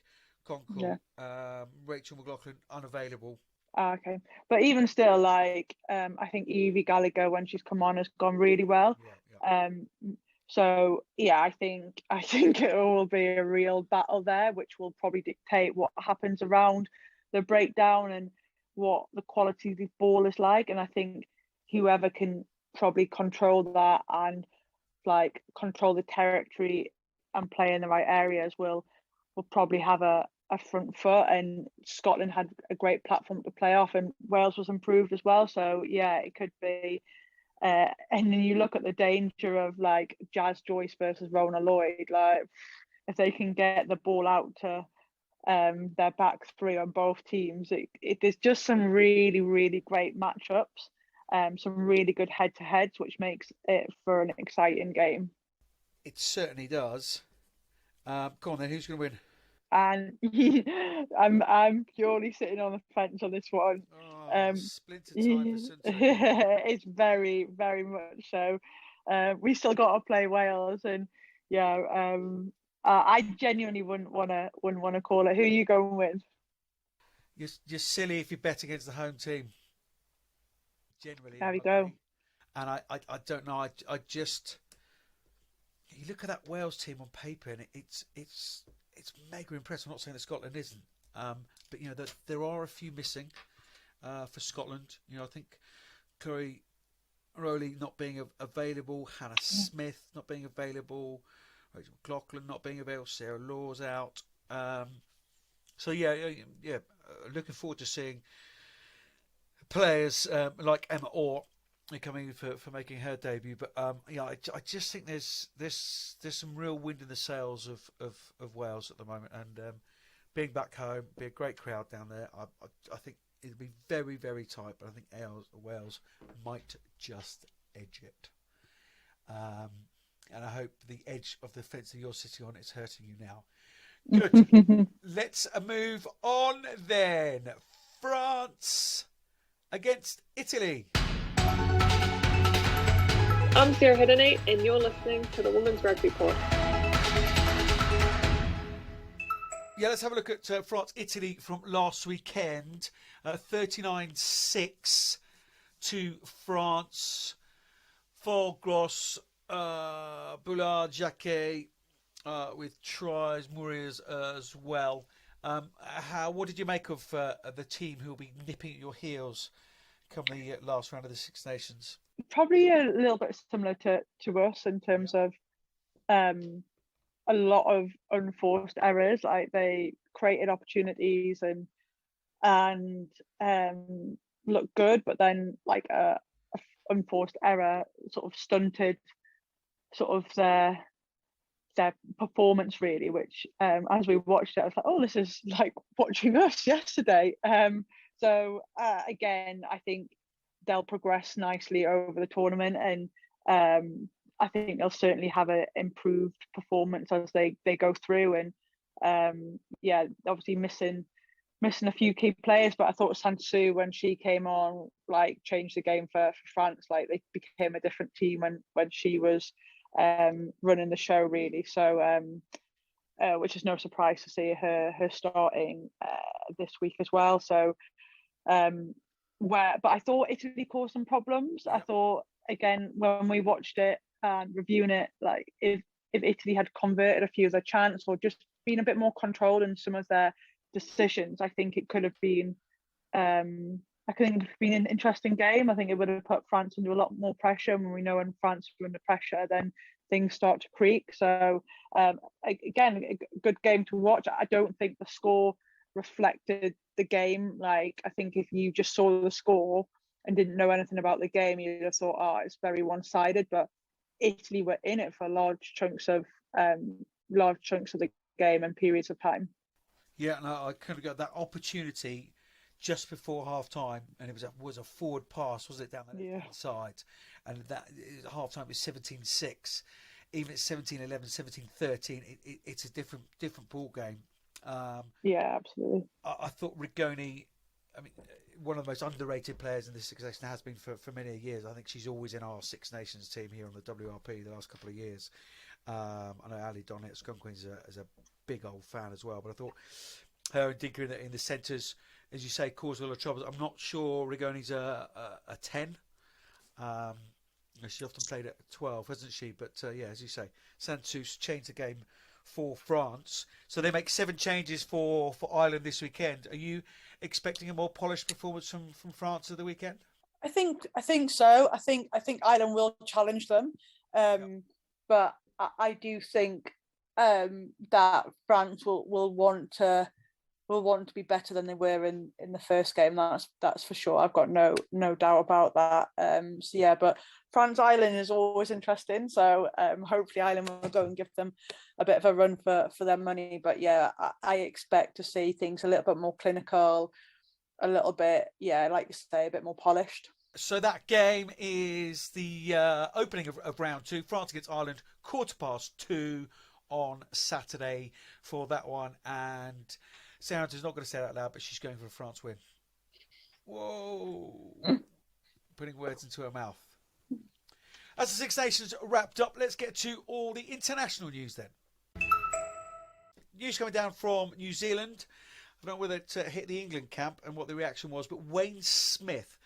Conkle. Yeah. Rachel McLaughlin unavailable. Okay, but even still, like I think Evie Gallagher, when she's come on, has gone really well. Yeah. So yeah, I think it will be a real battle there, which will probably dictate what happens around the breakdown and what the quality of the ball is like. And I think whoever can probably control that and like control the territory and play in the right areas will probably have a front foot. And Scotland had a great platform to play off, and Wales was improved as well. So yeah, it could be. And then you look at the danger of like Jazz Joyce versus Rona Lloyd. Like if they can get the ball out to their back three on both teams, there's just some really, really great matchups. Some really good head-to-heads, which makes it for an exciting game. It certainly does. Go on then, who's going to win? And I'm purely sitting on the fence on this one. Splinter time for Sunter. It's very, very much so. We still got to play Wales, and yeah, I genuinely wouldn't want to call it. Who are you going with? You're silly if you bet against the home team. Generally, there we go. And I don't know. I just, you look at that Wales team on paper, and it's mega impressive. I'm not saying that Scotland isn't, but you know there are a few missing for Scotland. You know, I think Chloe Rowley not being available, Hannah Smith not being available, Rachel McLaughlin not being available, Sarah Law's out. So yeah, looking forward to seeing players like Emma Orr coming in for making her debut. But I just think there's some real wind in the sails of Wales at the moment, and being back home, be a great crowd down there. I think it'll be very, very tight, but I think Wales might just edge it. And I hope the edge of the fence that you're sitting on is hurting you now. Good. Let's move on then. France against Italy. I'm Keira Bevan, and you're listening to the Women's Rugby Report. Yeah, let's have a look at France-Italy from last weekend. 39-6 to France. Forgros, Boulard, Jacquet with tries, Murias as well. What did you make of the team who will be nipping at your heels come the last round of the Six Nations? Probably a little bit similar to us in terms of a lot of unforced errors. Like they created opportunities and looked good, but then like a unforced error sort of stunted sort of their performance really, which as we watched it, I was like, oh, this is like watching us yesterday. So again, I think they'll progress nicely over the tournament, and I think they'll certainly have an improved performance as they go through. And obviously missing a few key players, but I thought Sansu, when she came on, like changed the game for France. Like they became a different team when she was running the show really. So which is no surprise to see her starting this week as well. So but I thought Italy caused some problems. I thought, again, when we watched it and reviewing it, like if Italy had converted a few of their chances or just been a bit more controlled in some of their decisions, I think it could have been I think it's been an interesting game. I think it would have put France under a lot more pressure. And we know when France are under pressure, then things start to creak. So again, a good game to watch. I don't think the score reflected the game. Like, I think if you just saw the score and didn't know anything about the game, you'd have thought, oh, it's very one-sided. But Italy were in it for large chunks of the game and periods of time. Yeah, no, I kind of got that opportunity just before half time, and it was a forward pass, wasn't it, down the left side, and that half time was 17-6. Even at 17-11, 17-13, it's a different ball game. Yeah, absolutely. I thought Rigoni, I mean, one of the most underrated players in this Six Nations, has been for many years. I think she's always in our Six Nations team here on the WRP the last couple of years. I know Ali Donnet at Scrum Queens is a big old fan as well, but I thought her and Dinker in the centres, as you say, caused a lot of trouble. I'm not sure Rigoni's a 10. She's often played at 12, hasn't she? But yeah, as you say, Santos changed the game for France. So they make 7 changes for Ireland this weekend. Are you expecting a more polished performance from France at the weekend? I think so. I think Ireland will challenge them, but I do think that France will want to be better than they were in the first game. That's for sure. I've got no doubt about that. So yeah, but France Ireland is always interesting. So hopefully Ireland will go and give them a bit of a run for their money. But yeah, I expect to see things a little bit more clinical, a little bit, like you say, a bit more polished. So that game is the opening of round 2. France against Ireland, 2:15 on Saturday for that one. And Sarah is not going to say that out loud, but she's going for a France win. Whoa. Putting words into her mouth. As the Six Nations wrapped up, let's get to all the international news then. News coming down from New Zealand. I don't know whether it hit the England camp and what the reaction was, but Wayne Smith,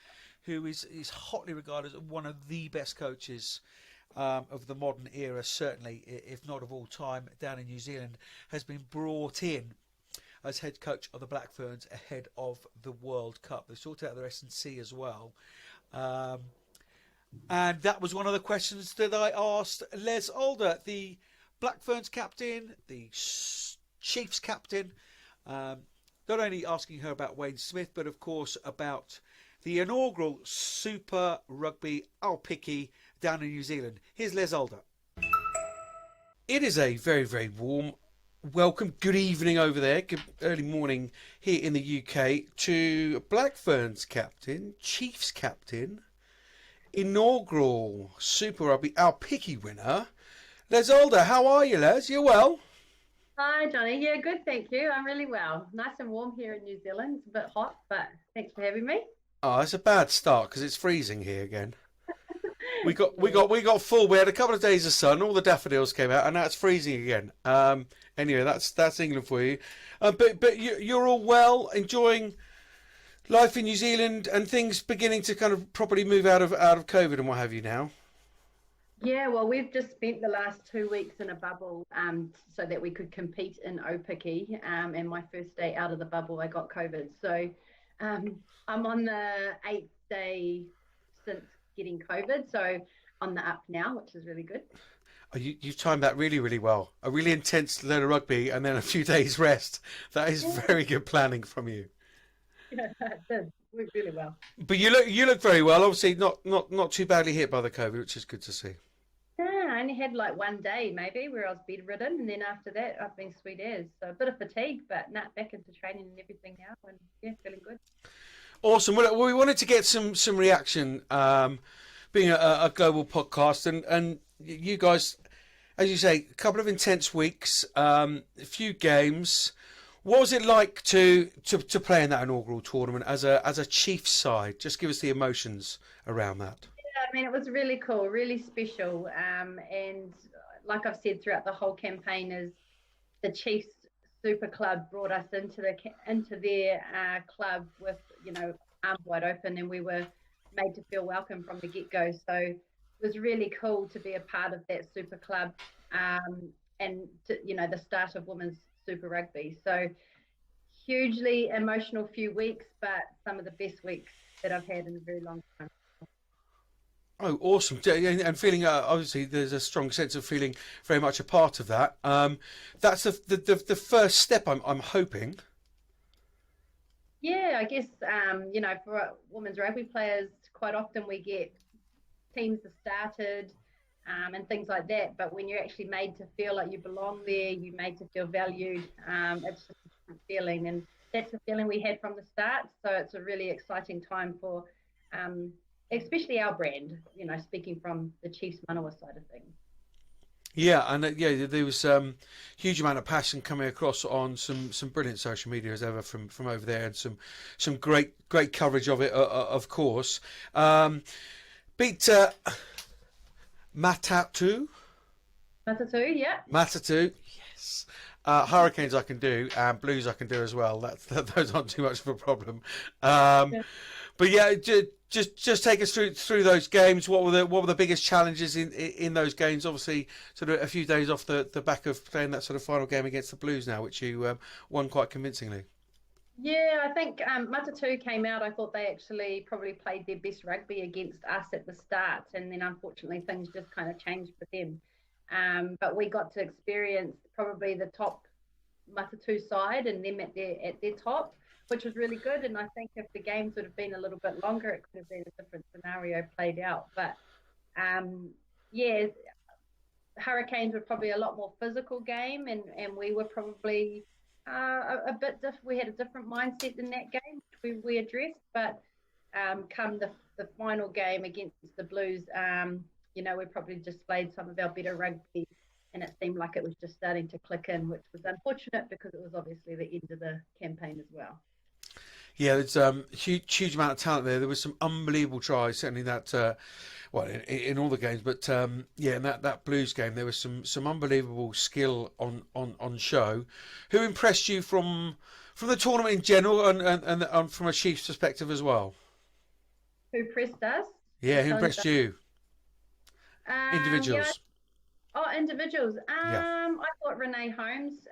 who is hotly regarded as one of the best coaches of the modern era, certainly, if not of all time, down in New Zealand, has been brought in as head coach of the Black Ferns ahead of the World Cup. They sorted out their S&C as well. And that was one of the questions that I asked Les Alder, the Black Ferns captain, the Chiefs captain, not only asking her about Wayne Smith, but of course about the inaugural Super Rugby Aupiki down in New Zealand. Here's Les Alder. It is a very, very warm welcome. Good evening over there. Good early morning here in the UK to Black Ferns captain, Chiefs captain, inaugural Super Rugby Aupiki winner, Les Alder. How are you, Les? You well? Hi, Johnny. Yeah, good, thank you. I'm really well. Nice and warm here in New Zealand. It's a bit hot, but thanks for having me. Oh, it's a bad start because it's freezing here again. We got full. We had a couple of days of sun. All the daffodils came out, and now it's freezing again. Anyway, that's England for you. But you're all well, enjoying life in New Zealand, and things beginning to kind of properly move out of COVID and what have you now. Yeah, well, we've just spent the last 2 weeks in a bubble so that we could compete in Aupiki. And my first day out of the bubble, I got COVID. So I'm on the 8th day since getting COVID. So on the up now, which is really good. Oh, you've timed that really, really well. A really intense load of rugby and then a few days rest. That is very good planning from you. Yeah, it did. Worked really well. But you look very well. Obviously, not too badly hit by the COVID, which is good to see. Yeah, I only had like 1 day maybe where I was bedridden, and then after that I've been sweet as. So a bit of fatigue, but back into training and everything now, and yeah, feeling good. Awesome. Well, we wanted to get some reaction, being a global podcast, and you guys, as you say, a couple of intense weeks, a few games. What was it like to play in that inaugural tournament as a Chiefs side? Just give us the emotions around that. I mean, it was really cool, really special. And like I've said throughout the whole campaign, is the Chiefs Super Club brought us into their club with, arms wide open, and we were made to feel welcome from the get-go. So it was really cool to be a part of that Super Club, and the start of women's Super Rugby. So hugely emotional few weeks, but some of the best weeks that I've had in a very long time. Oh, awesome! And feeling obviously there's a strong sense of feeling very much a part of that. That's the first step. I'm hoping. Yeah, I guess for women's rugby players, quite often we get teams that started and things like that. But when you're actually made to feel like you belong there, you're made to feel valued. It's just a different feeling, and that's the feeling we had from the start. So it's a really exciting time for, especially our brand. Speaking from the Chiefs Manawa side of things. Yeah, and there was huge amount of passion coming across on some brilliant social media as ever from over there, and some great coverage of it, of course. Beat Matatu, yeah. Matatu, yes. Hurricanes I can do, and Blues I can do as well. Those aren't too much of a problem. But yeah, just take us through those games. What were the biggest challenges in those games? Obviously, sort of a few days off the back of playing that sort of final game against the Blues now, which you won quite convincingly. Yeah, I think Matatu came out. I thought they actually probably played their best rugby against us at the start, and then unfortunately things just kind of changed for them. But we got to experience probably the top Matatu side and them at their top, which was really good. And I think if the games would have been a little bit longer, it could have been a different scenario played out. But Hurricanes were probably a lot more physical game, and we were probably a bit different. We had a different mindset in that game, which we addressed. But come the final game against the Blues, we probably displayed some of our better rugby, and it seemed like it was just starting to click in, which was unfortunate because it was obviously the end of the campaign as well. Yeah, there's huge amount of talent there. There was some unbelievable tries, certainly that, in all the games, but in that Blues game, there was some unbelievable skill on show. Who impressed you from the tournament in general, and from a Chiefs perspective as well? Who impressed us? Yeah, who impressed you? Individuals. Individuals. Yeah. I thought Renee Holmes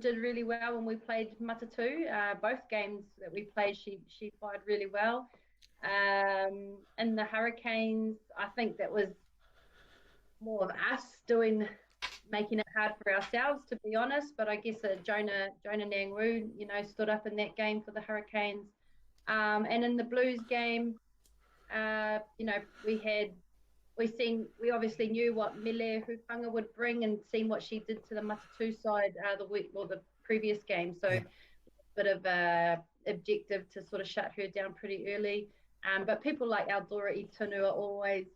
did really well when we played Matatu. Both games that we played, she fired really well. And the Hurricanes, I think that was more of us making it hard for ourselves, to be honest. But I guess Jonah Nangwu, stood up in that game for the Hurricanes. And in the Blues game, we obviously knew what Mele Hufanga would bring, and seen what she did to the Matatu side the previous game. So a bit of a objective to sort of shut her down pretty early. But people like Aldora Itunu are always,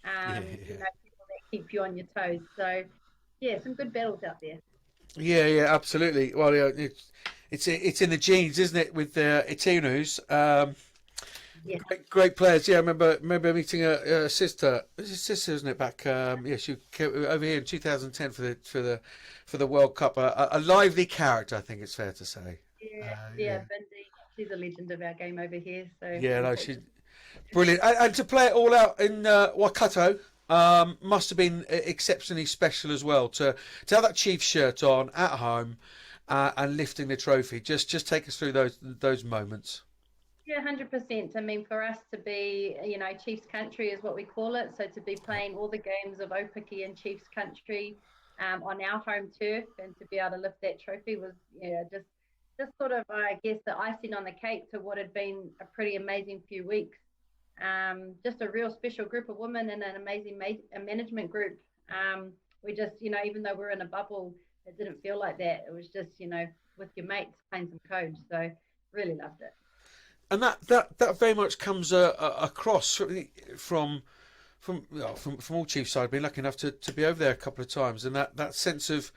people that keep you on your toes. So yeah, some good battles out there. Yeah, absolutely. Well, it's in the genes, isn't it, with Itunus? Yeah. Great players. Yeah, I remember meeting a sister. It was his sister, isn't it? Back, she came over here in 2010 for the World Cup. A lively character, I think it's fair to say. Yeah. Bindi, she's a legend of our game over here. So she's brilliant. And to play it all out in Waikato must have been exceptionally special as well. To have that Chiefs shirt on at home and lifting the trophy. Just take us through those moments. Yeah, 100%. I mean, for us to be, Chiefs country is what we call it. So to be playing all the games of Aupiki and Chiefs country on our home turf, and to be able to lift that trophy was, just sort of, I guess, the icing on the cake to what had been a pretty amazing few weeks. Just a real special group of women and an amazing management group. We just, even though we're in a bubble, it didn't feel like that. It was just, with your mates playing some code. So really loved it. And that very much comes across from all Chiefs side. I've been lucky enough to be over there a couple of times, and that sense of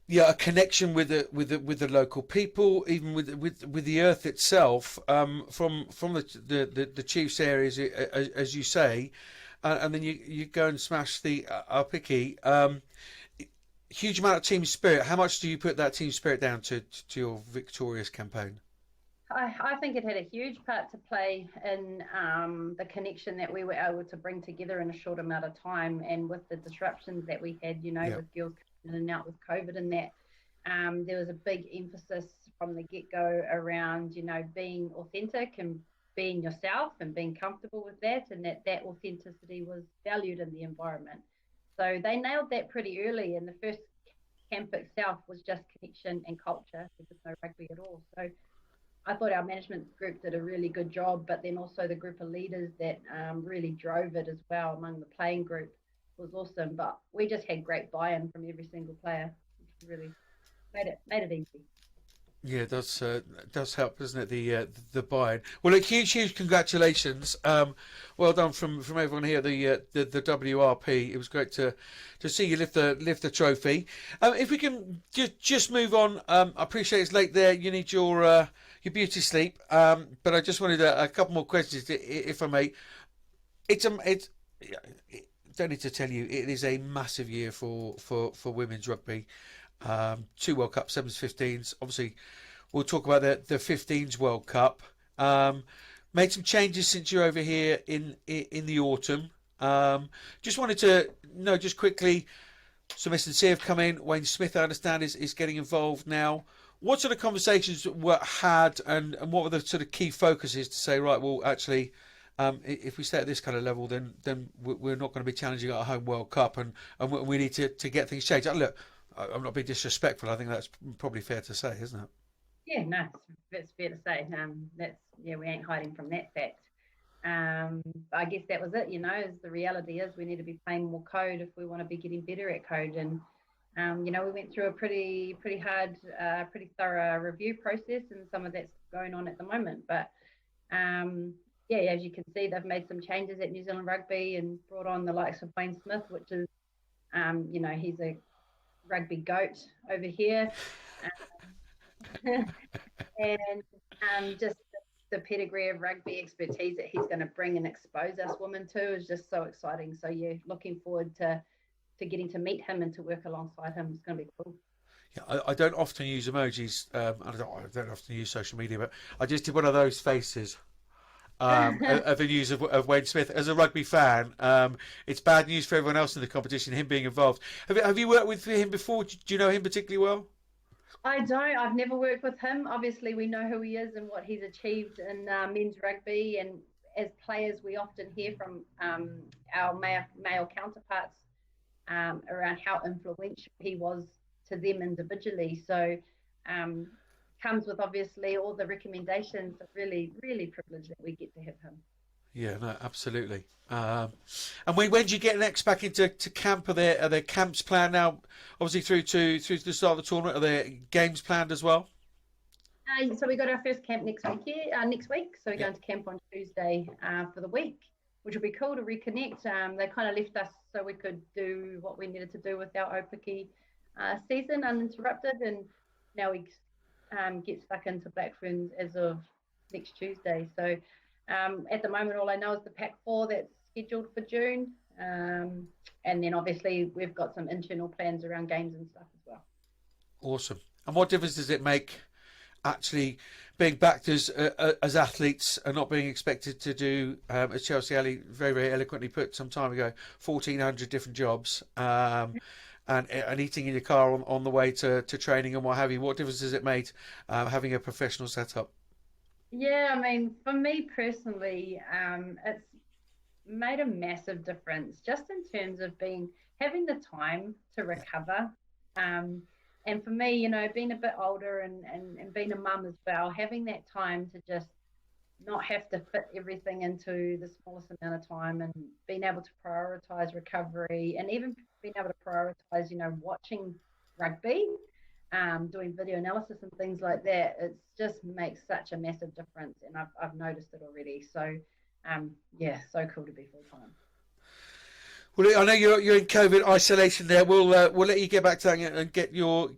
a connection with the local people, even with the earth itself, from the Chiefs areas, as you say, and then you go and smash the Aupiki. Huge amount of team spirit. How much do you put that team spirit down to your victorious campaign? I think it had a huge part to play in the connection that we were able to bring together in a short amount of time, and with the disruptions that we had, with girls coming in and out with COVID and that, there was a big emphasis from the get-go around, being authentic and being yourself and being comfortable with that, and that authenticity was valued in the environment. So they nailed that pretty early, and the first camp itself was just connection and culture. There was no rugby at all. So I thought our management group did a really good job, but then also the group of leaders that really drove it as well among the playing group was awesome. But we just had great buy-in from every single player, which really made it easy. Yeah, it does help, doesn't it? The buy-in. Well, look, huge congratulations. Well done from everyone here. The WRP. It was great to see you lift the trophy. If we can just move on. I appreciate it's late there. You need your beauty sleep. But I just wanted a couple more questions, if I may. Don't need to tell you, it is a massive year for women's rugby. 2 World Cup 7s, 15s. Obviously, we'll talk about the 15s World Cup. Made some changes since you're over here in the autumn. Just wanted to know, just quickly, some S&C have come in. Wayne Smith, I understand, is getting involved now. What sort of conversations were had, and what were the sort of key focuses to say, right, well, actually, if we stay at this kind of level, then we're not going to be challenging at a home World Cup, and we need to get things changed. Look, I'm not being disrespectful. I think that's probably fair to say, isn't it? Yeah, no, it's fair to say. We ain't hiding from that fact. I guess that was it. Is the reality is we need to be playing more code if we want to be getting better at code. And we went through a pretty hard, pretty thorough review process, and some of that's going on at the moment. But as you can see, they've made some changes at New Zealand Rugby and brought on the likes of Wayne Smith, which is, he's a rugby goat over here, and just the pedigree of rugby expertise that he's going to bring and expose us women to is just so exciting. So looking forward to getting to meet him and to work alongside him. It's going to be cool. Yeah, I don't often use emojis. I don't often use social media, but I just did one of those faces. Of the news of Wayne Smith. As a rugby fan, it's bad news for everyone else in the competition, him being involved. Have you worked with him before? Do you know him particularly well? I don't. I've never worked with him. Obviously, we know who he is and what he's achieved in men's rugby. And as players, we often hear from our male counterparts around how influential he was to them individually. So comes with obviously all the recommendations. Really privileged that we get to have him. Yeah, no, absolutely. And when do you get next back into camp? Are there camps planned now? Obviously through to the start of the tournament. Are there games planned as well? So we got our first camp next week. So we're going to camp on Tuesday for the week, which will be cool to reconnect. They kind of left us so we could do what we needed to do with our Aupiki season uninterrupted, and now we get stuck into Black Ferns as of next Tuesday. So at the moment, all I know is the Pack 4 that's scheduled for June. And then obviously we've got some internal plans around games and stuff as well. Awesome. And what difference does it make actually being backed as athletes and not being expected to do, as Chelsea Ali very, very eloquently put some time ago, 1,400 different jobs, and eating in your car on the way to training and what have you? What difference has it made having a professional setup? Yeah, I mean, for me personally, it's made a massive difference just in terms of having the time to recover. And for me, being a bit older and being a mum as well, having that time to just not have to fit everything into the smallest amount of time, and being able to prioritize recovery, and even being able to prioritize, watching rugby, doing video analysis and things like that. It just makes such a massive difference, and I've noticed it already. So so cool to be full time. Well, I know you're in COVID isolation there. We'll let you get back to that and get your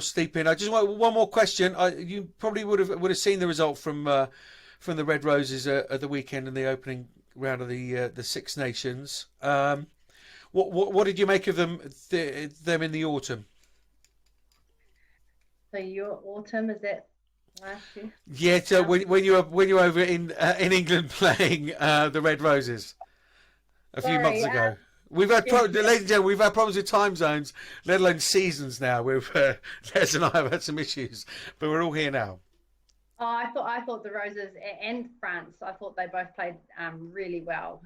sleep in. I just want one more question. You probably would have seen the result from the Red Roses at the weekend in the opening round of the Six Nations. What did you make of them in the autumn? So your autumn, is that last year? Yeah. So when you were over in England playing the Red Roses. A few months ago. We've had ladies and gentlemen, we've had problems with time zones, let alone seasons now. We've Les and I have had some issues, but we're all here now. Oh, I thought the Roses and France, I thought they both played really well.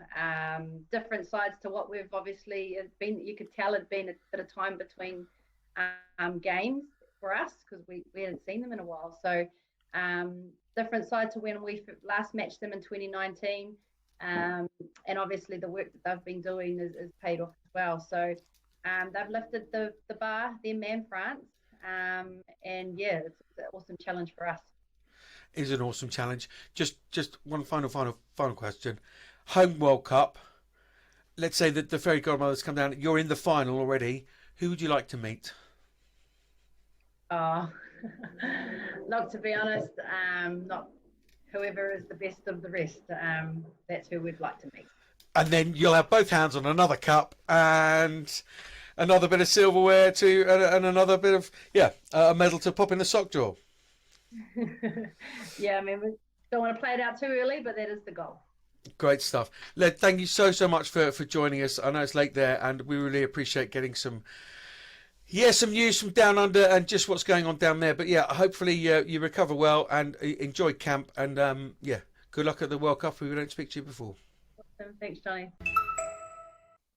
Different sides to what we've obviously been. You could tell it'd been a bit of time between games for us because we hadn't seen them in a while. So different side to when we last matched them in 2019. And obviously the work that they've been doing is paid off as well. So they've lifted the bar, their man France. And yeah, it's an awesome challenge for us. Is an awesome challenge. Just one final question. Home World Cup. Let's say that the fairy godmothers come down. You're in the final already. Who would you like to meet? Oh, look, to be honest, not whoever is the best of the rest. That's who we'd like to meet. And then you'll have both hands on another cup and another bit of silverware too, and another bit of a medal to pop in the sock drawer. Yeah, I mean, we don't want to play it out too early, but that is the goal. Great stuff. Led, thank you so much for joining us. I know it's late there, and we really appreciate getting some news from down under and just what's going on down there. But yeah, hopefully you recover well and enjoy camp. And good luck at the World Cup if we don't speak to you before. Awesome. Thanks, Johnny.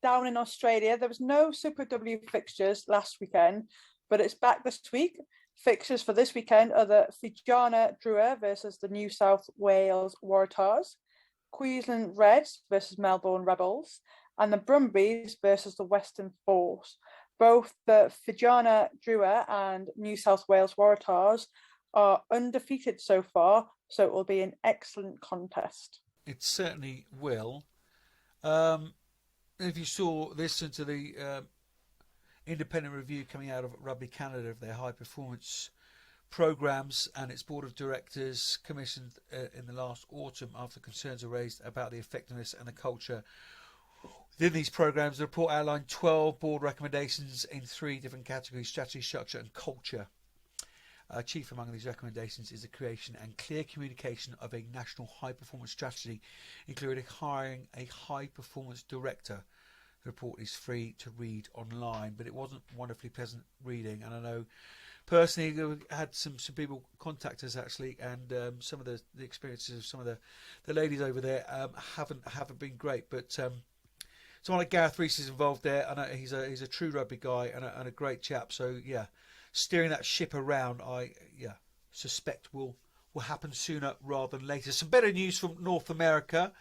Down in Australia, there was no Super W fixtures last weekend, but it's back this week. Fixtures for this weekend are the Fijiana Drua versus the New South Wales Waratahs, Queensland Reds versus Melbourne Rebels, and the Brumbies versus the Western Force. Both the Fijiana Drua and New South Wales Waratahs are undefeated so far, so it will be an excellent contest. It certainly will. If you saw, listen to the independent review coming out of Rugby Canada of their high performance programs and its board of directors commissioned in the last autumn after concerns were raised about the effectiveness and the culture within these programs. The report outlined 12 board recommendations in 3 different categories: strategy, structure and culture. Chief among these recommendations is the creation and clear communication of a national high performance strategy, including hiring a high performance director. The report is free to read online, but it wasn't wonderfully pleasant reading. And I know personally we had some people contact us actually, and some of the experiences of some of the ladies over there haven't been great. But someone like Gareth Rees is involved there, and he's a true rugby guy and a great chap. So yeah, steering that ship around, I suspect will happen sooner rather than later. Some better news from North America.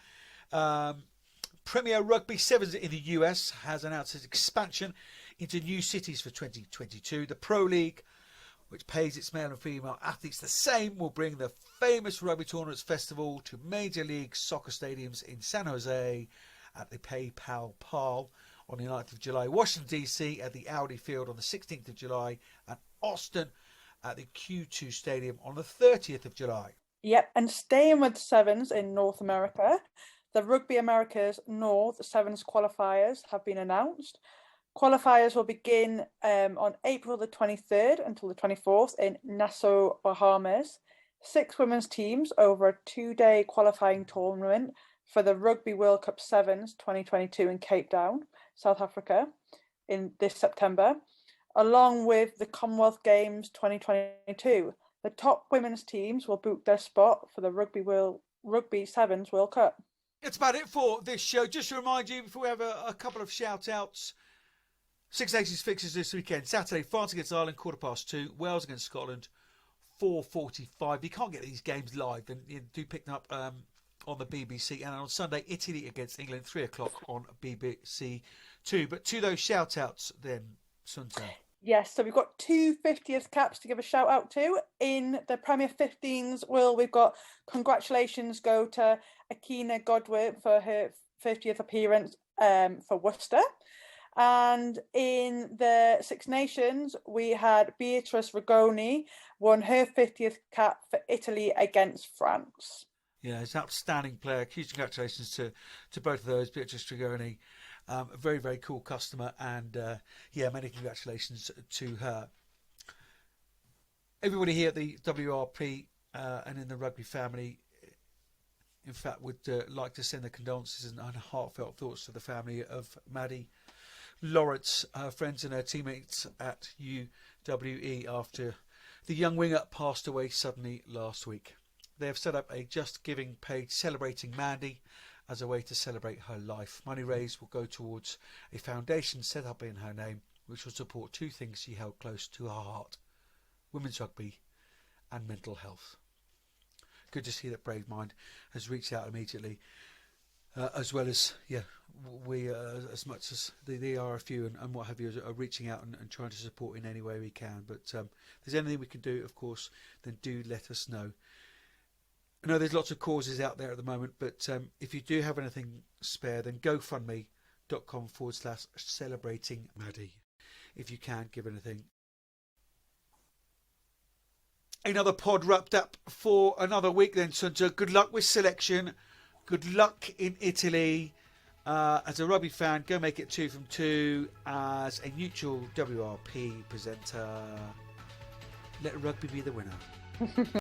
Premier Rugby Sevens in the US has announced its expansion into new cities for 2022. The Pro League, which pays its male and female athletes the same, will bring the famous Rugby Tournaments Festival to Major League Soccer stadiums in San Jose at the PayPal Pal on the 9th of July, Washington DC at the Audi Field on the 16th of July, and Austin at the Q2 Stadium on the 30th of July. Yep, and staying with Sevens in North America, the Rugby Americas North Sevens qualifiers have been announced. Qualifiers will begin on April the 23rd until the 24th in Nassau, Bahamas. 6 women's teams over a 2-day qualifying tournament for the Rugby World Cup Sevens 2022 in Cape Town, South Africa, in this September, along with the Commonwealth Games 2022. The top women's teams will book their spot for the Rugby Sevens World Cup. That's about it for this show. Just to remind you, before we have a couple of shout-outs, Six Nations fixtures this weekend. Saturday, France against Ireland, 2:15. Wales against Scotland, 4:45. You can't get these games live, then you do pick them up on the BBC. And on Sunday, Italy against England, 3 o'clock on BBC 2. But to those shout-outs then, Sunter. Yes, so we've got 2 50th caps to give a shout out to. In the Premier 15s, we've got congratulations go to Akina Godwin for her 50th appearance for Worcester. And in the Six Nations, we had Beatrice Rigoni won her 50th cap for Italy against France. Yeah, it's an outstanding player. Huge congratulations to both of those. Beatrice Rigoni, a very, very cool customer, and many congratulations to her. Everybody here at the WRP and in the rugby family, in fact, would like to send the condolences and heartfelt thoughts to the family of Maddie Lawrence, her friends and her teammates at UWE after the young winger passed away suddenly last week. They have set up a Just Giving page celebrating Mandy as a way to celebrate her life. Money raised will go towards a foundation set up in her name, which will support two things she held close to her heart: women's rugby and mental health. Good to see that Brave Mind has reached out immediately, as well as we as much as the RFU and what have you are reaching out and trying to support in any way we can. But if there's anything we can do, of course, then do let us know. I know there's lots of causes out there at the moment, but if you do have anything spare, then gofundme.com/celebrating Maddie. If you can give anything. Another pod wrapped up for another week then, Sunter. Good luck with selection. Good luck in Italy. As a rugby fan, go make it 2 from 2. As a neutral WRP presenter, let rugby be the winner.